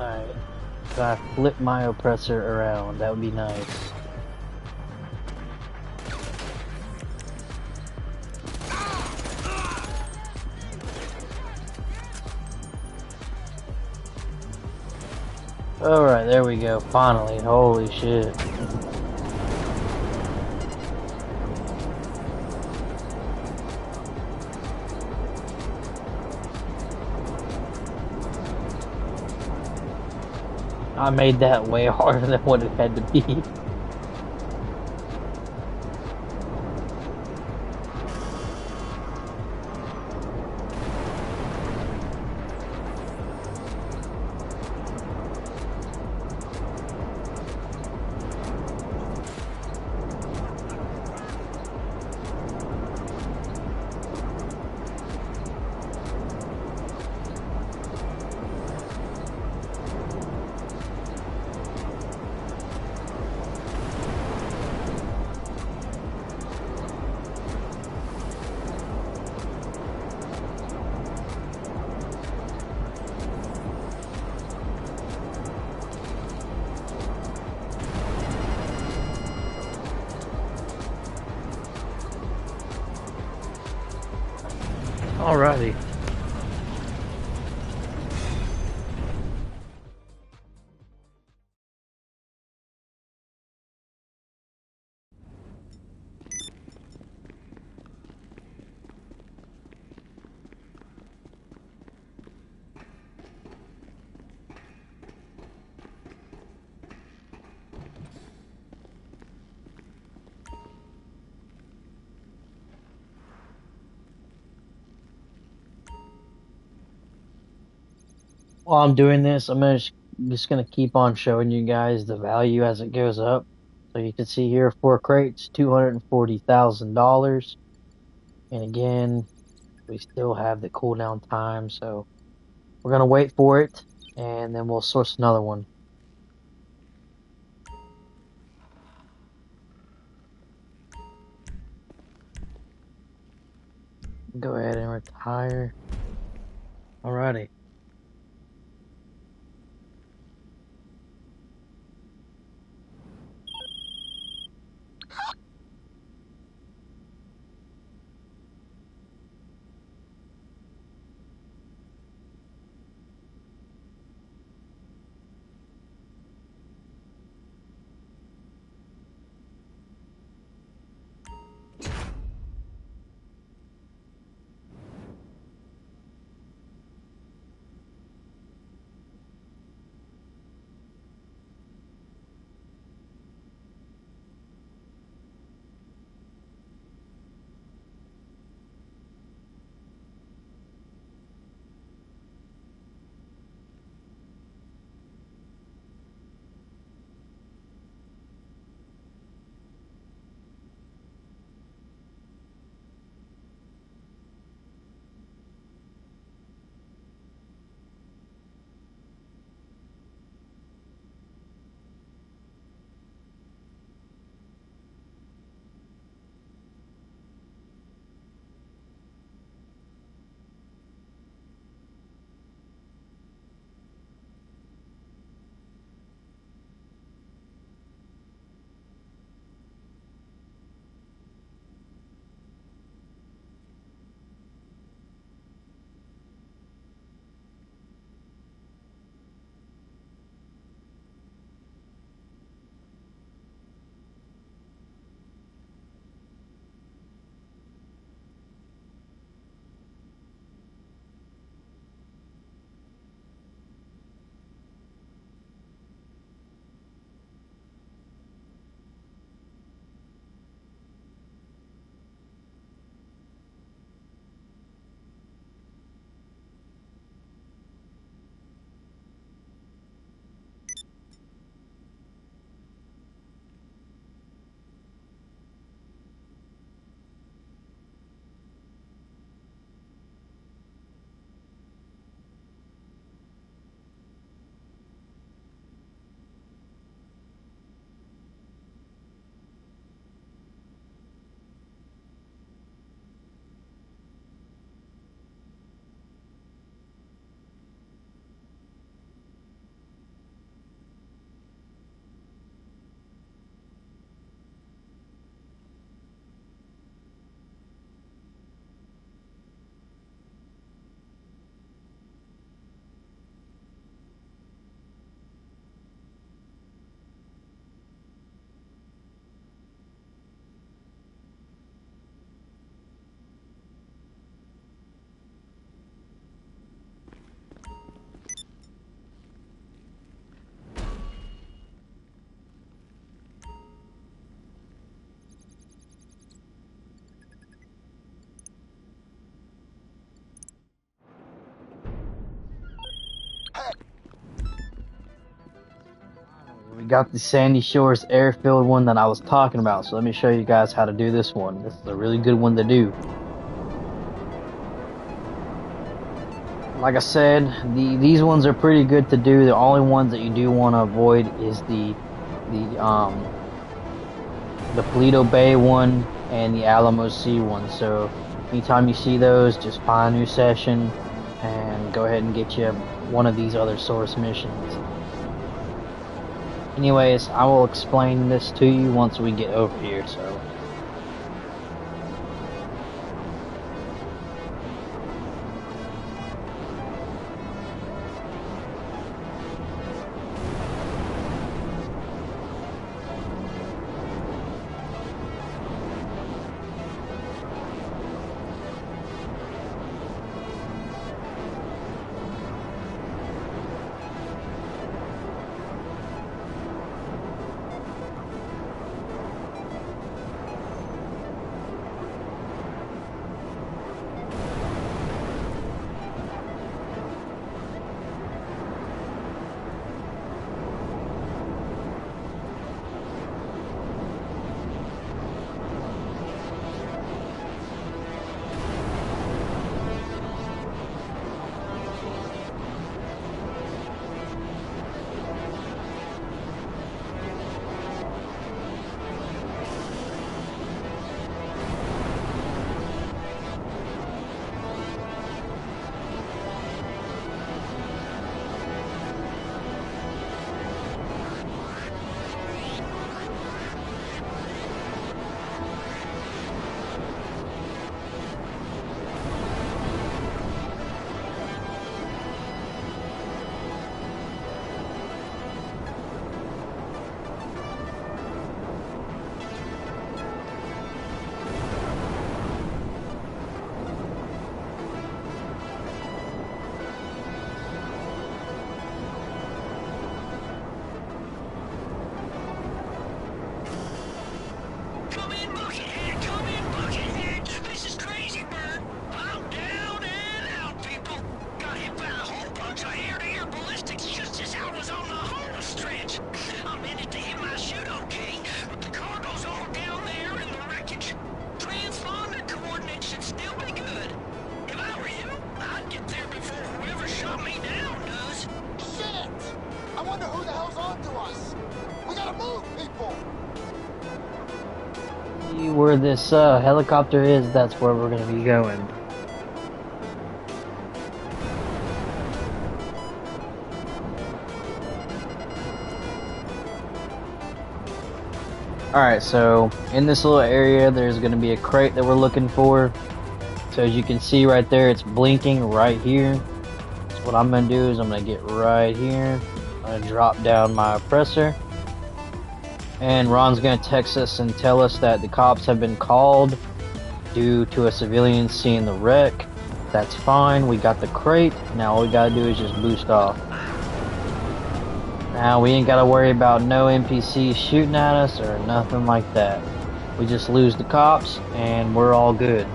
Alright. If I flip my oppressor around, that would be nice. Alright, there we go. Finally. Holy shit. I made that way harder than what it had to be. Alrighty. While I'm doing this, just gonna keep on showing you guys the value as it goes up. So you can see here, 4 crates, $240,000. And again, we still have the cooldown time, so we're gonna wait for it, and then we'll source another one. Go ahead and retire. Alrighty. got the Sandy Shores airfield one that I was talking about. So let me show you guys how to do this one. This is a really good one to do. Like I said, these ones are pretty good to do. The only ones that you do want to avoid is the Paleto Bay one and the Alamo Sea one. So anytime you see those, just find a new session and go ahead and get you one of these other source missions. Anyways, I will explain this to you once we get over here. So. Where this helicopter is, that's where we're gonna be going. Alright, so in this little area there's gonna be a crate that we're looking for. So as you can see right there, it's blinking right here. So what I'm gonna do is I'm gonna get right here. I'm gonna drop down my oppressor. And Ron's going to text us and tell us that the cops have been called due to a civilian seeing the wreck. That's fine. We got the crate. Now all we got to do is just boost off. Now we ain't got to worry about no NPCs shooting at us or nothing like that. We just lose the cops and we're all good.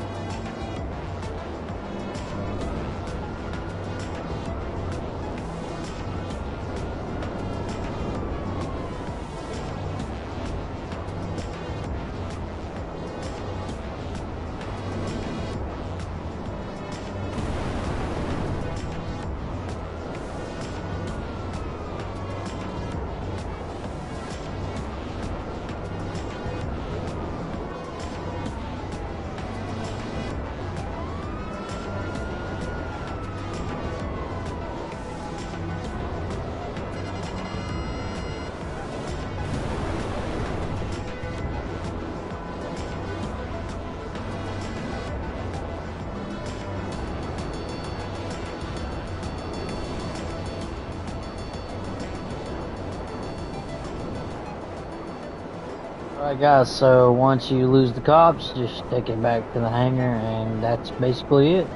Alright guys, so once you lose the cops, just take it back to the hangar and that's basically it.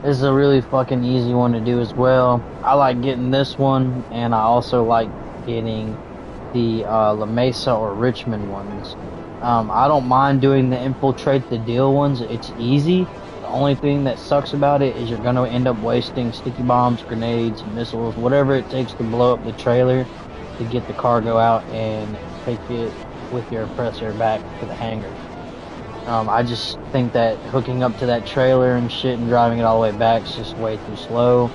This is a really fucking easy one to do as well. I like getting this one, and I also like getting the La Mesa or Richmond ones. I don't mind doing the infiltrate the deal ones. It's easy. The only thing that sucks about it is you're going to end up wasting sticky bombs, grenades, missiles, whatever it takes to blow up the trailer. to get the cargo out and take it with your oppressor back to the hangar. I just think that hooking up to that trailer and shit and driving it all the way back is just way too slow.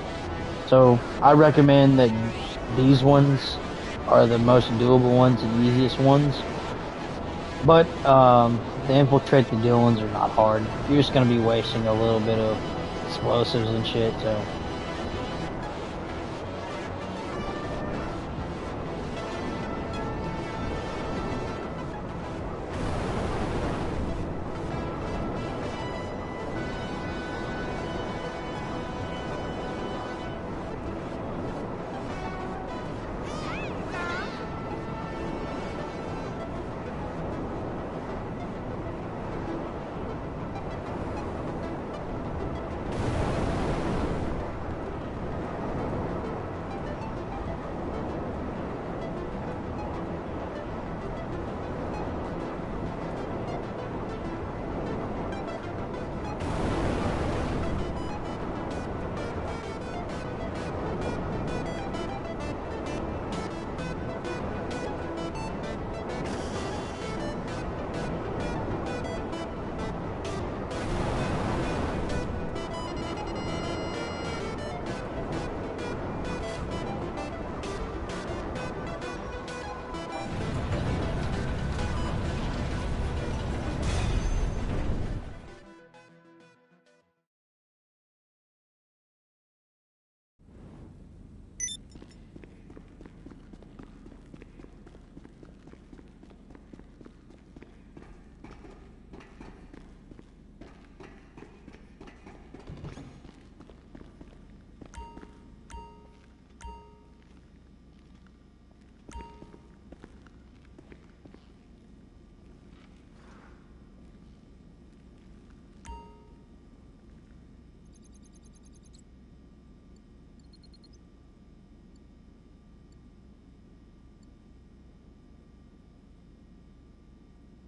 So I recommend that these ones are the most doable ones, the easiest ones. But the infiltrate the deal ones are not hard. You're just gonna be wasting a little bit of explosives and shit. So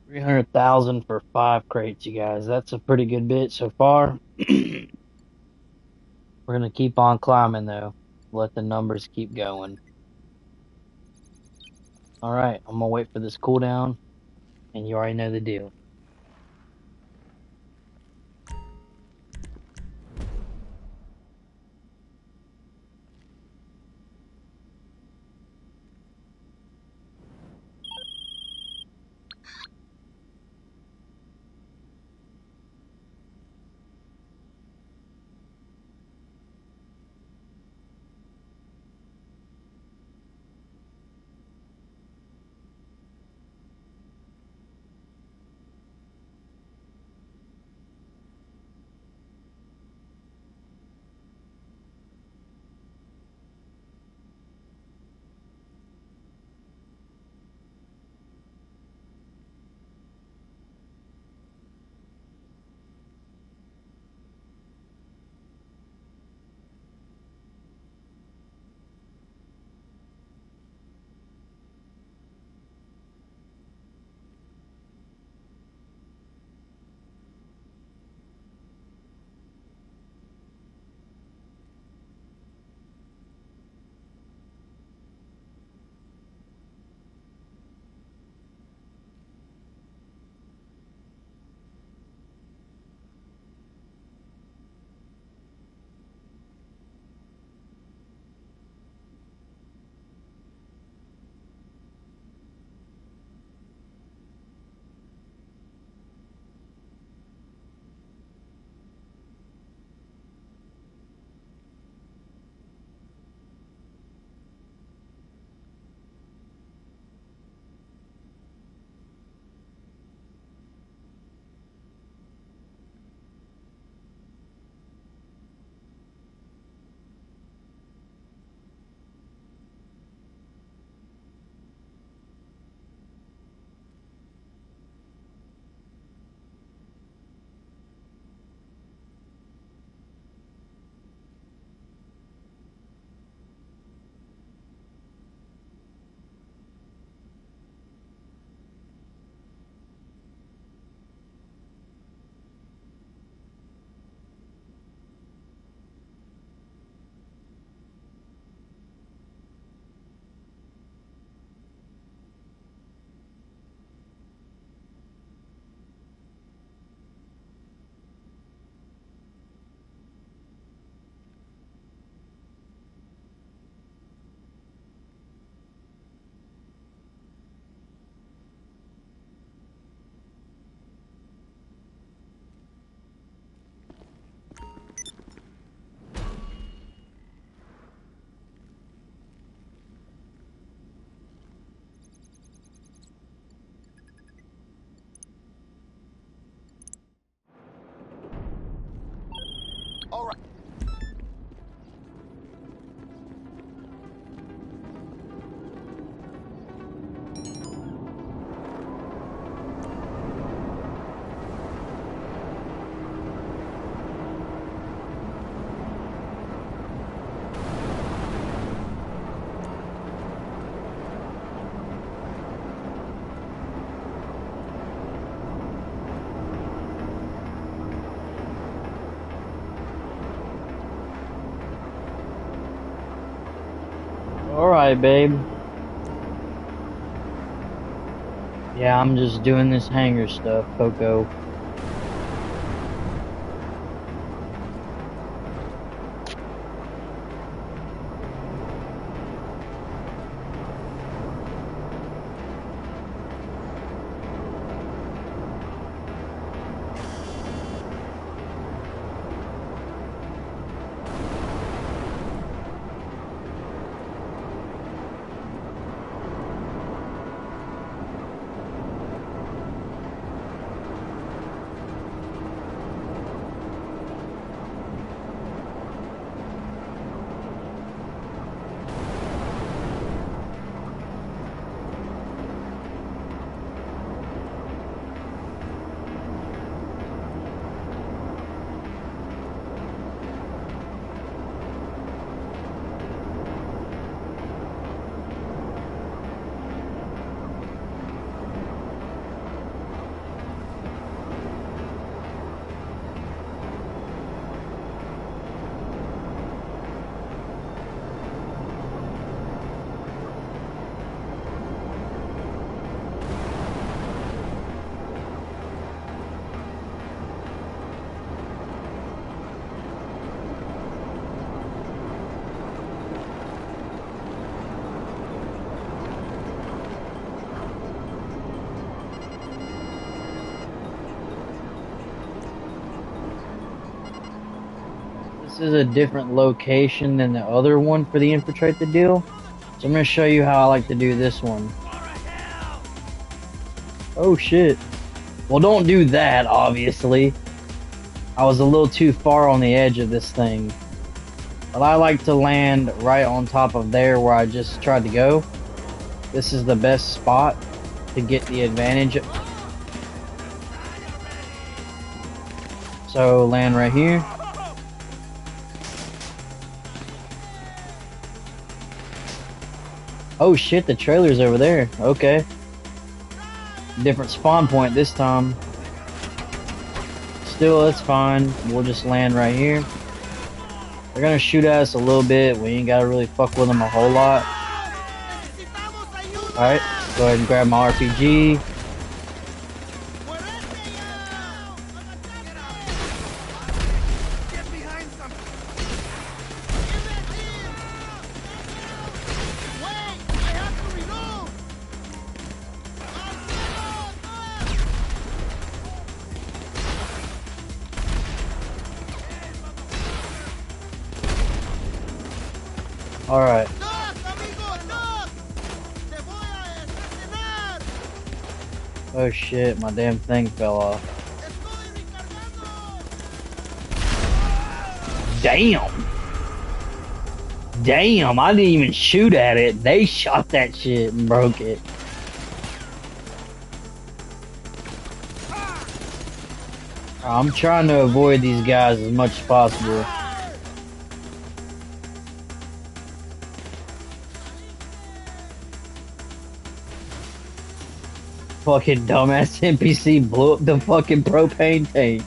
300,000 for 5 crates, you guys. That's a pretty good bit so far. We're gonna keep on climbing though. Let the numbers keep going. All right, I'm gonna wait for this cooldown, and you already know the deal. Alright, babe. Yeah, I'm just doing this hangar stuff, Coco. This is a different location than the other one for the infiltrate the deal. So I'm gonna show you how I like to do this one. Oh shit. Well, don't do that, obviously. I was a little too far on the edge of this thing. But I like to land right on top of there where I just tried to go. This is the best spot to get the advantage. So land right here. Oh shit, the trailer's over there. Okay. Different spawn point this time. Still, that's fine. We'll just land right here. They're gonna shoot at us a little bit. We ain't gotta really fuck with them a whole lot. Alright, go ahead and grab my RPG. Alright. Oh shit, my damn thing fell off. Damn! Damn, I didn't even shoot at it. They shot that shit and broke it. I'm trying to avoid these guys as much as possible. Fucking dumbass NPC blew up the fucking propane tank.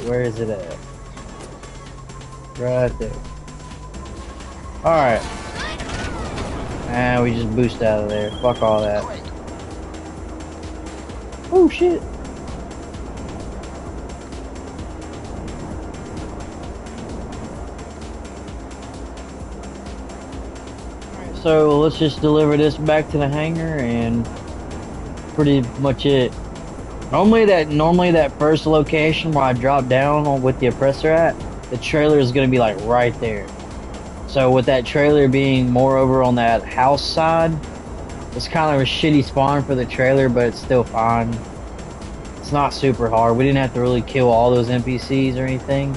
Where is it at? Right there. Alright. And we just boost out of there. Fuck all that. Oh shit. So let's just deliver this back to the hangar and pretty much it. Normally that first location where I drop down with the oppressor at, the trailer is gonna be like right there. So with that trailer being more over on that house side, it's kind of a shitty spawn for the trailer, but it's still fine. It's not super hard. We didn't have to really kill all those NPCs or anything.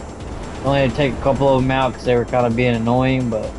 We only had to take a couple of them out because they were kind of being annoying, but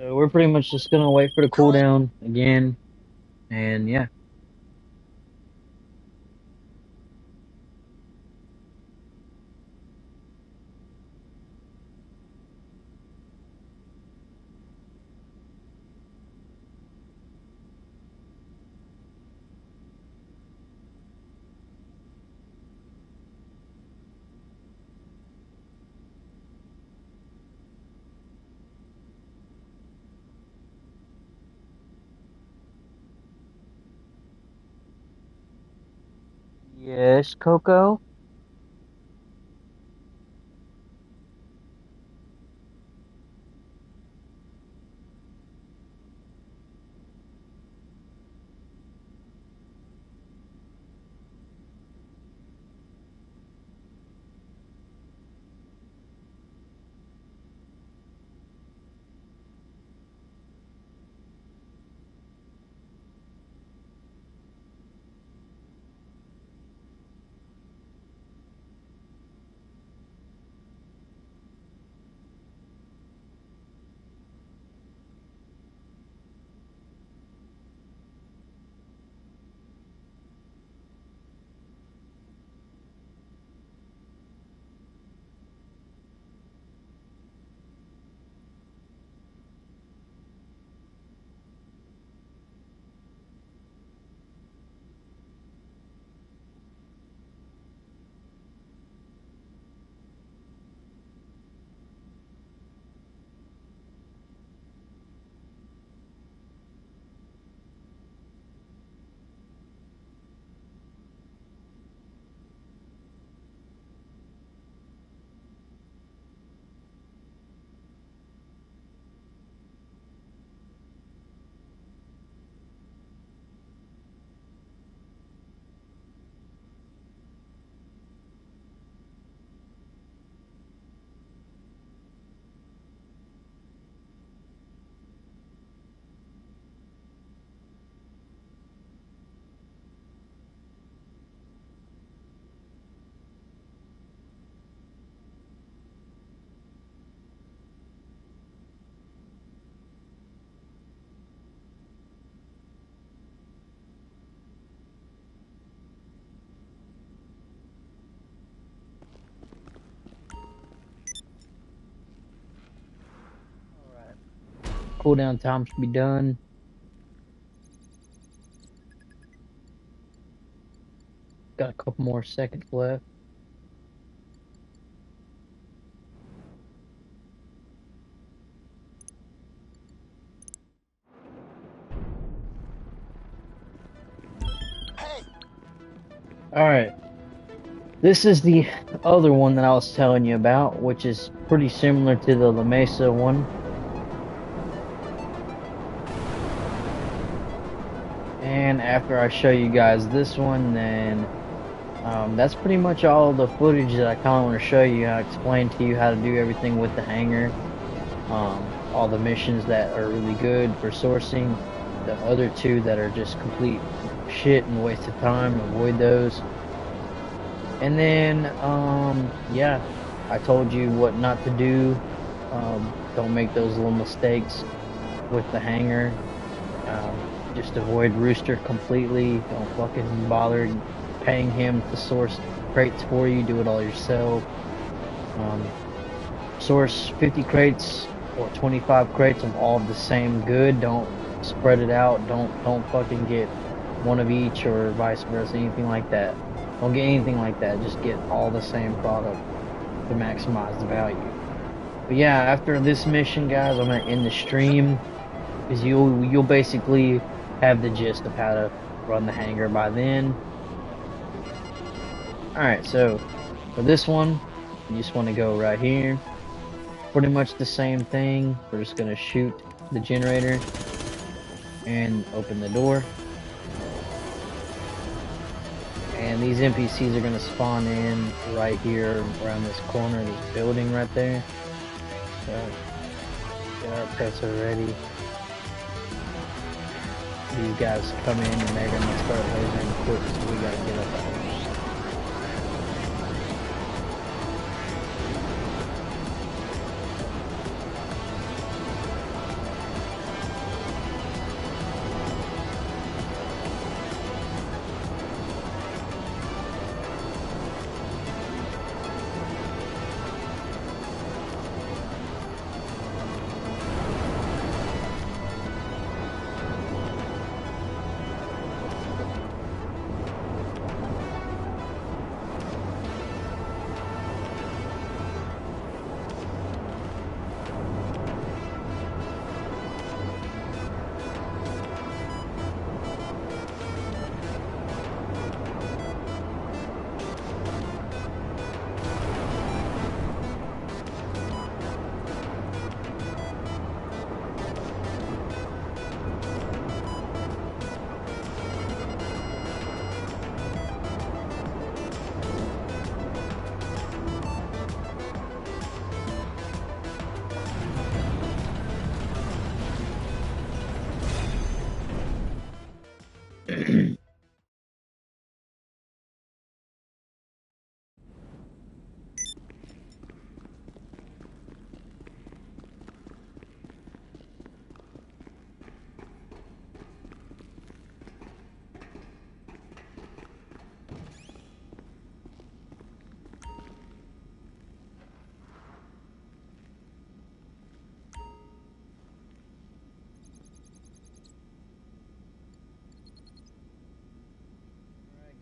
So we're pretty much just gonna wait for the cooldown again, and yeah. Yes, Coco. Alright. Cooldown time should be done. Got a couple more seconds left. Hey! Alright. This is the other one that I was telling you about, which is pretty similar to the La Mesa one. And after I show you guys this one, then that's pretty much all the footage that I kind of want to show you. I explained to you how to do everything with the hangar. All the missions that are really good for sourcing. The other two that are just complete shit and waste of time, avoid those. And then, yeah, I told you what not to do. Don't make those little mistakes with the hangar. Just avoid Rooster completely. Don't fucking bother paying him to source crates for you. Do it all yourself. Source 50 crates or 25 crates of all of the same good. Don't spread it out. Don't fucking get one of each or vice versa. Anything like that. Don't get anything like that. Just get all the same product to maximize the value. But yeah, after this mission, guys, I'm gonna end the stream because you'll basically have the gist of how to run the hangar by then. Alright, so for this one, you just want to go right here. Pretty much the same thing. We're just gonna shoot the generator and open the door. And these NPCs are gonna spawn in right here around this corner, this building right there. So get our presser ready. These guys come in and they're gonna start lasering quick, so we gotta get up on them.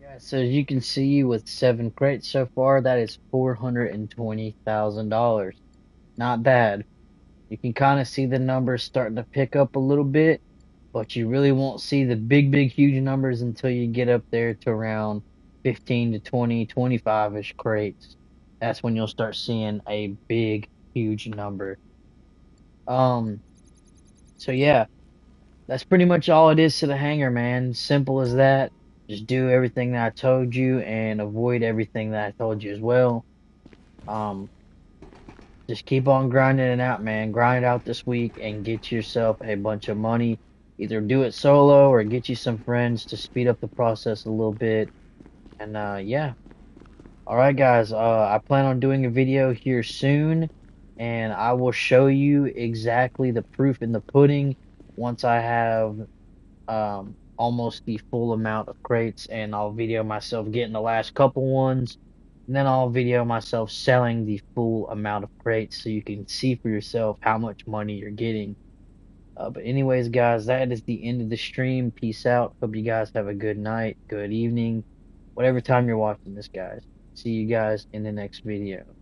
Yeah, so as you can see, with 7 crates so far, that is $420,000. Not bad. You can kind of see the numbers starting to pick up a little bit, but you really won't see the big, huge numbers until you get up there to around 15 to 20, 25-ish crates. That's when you'll start seeing a big, huge number. Um, so yeah, that's pretty much all it is to the hangar, man. Simple as that. Just do everything that I told you and avoid everything that I told you as well. Um, just keep on grinding it out, man. Grind it out this week and get yourself a bunch of money. Either do it solo or get you some friends to speed up the process a little bit. And yeah. All right, guys. I plan on doing a video here soon, and I will show you exactly the proof in the pudding once I have almost the full amount of crates, and I'll video myself getting the last couple ones, and then I'll video myself selling the full amount of crates so you can see for yourself how much money you're getting. But anyways, guys, that is the end of the stream. Peace out. Hope you guys have a good night, good evening, whatever time you're watching this, guys. See you guys in the next video.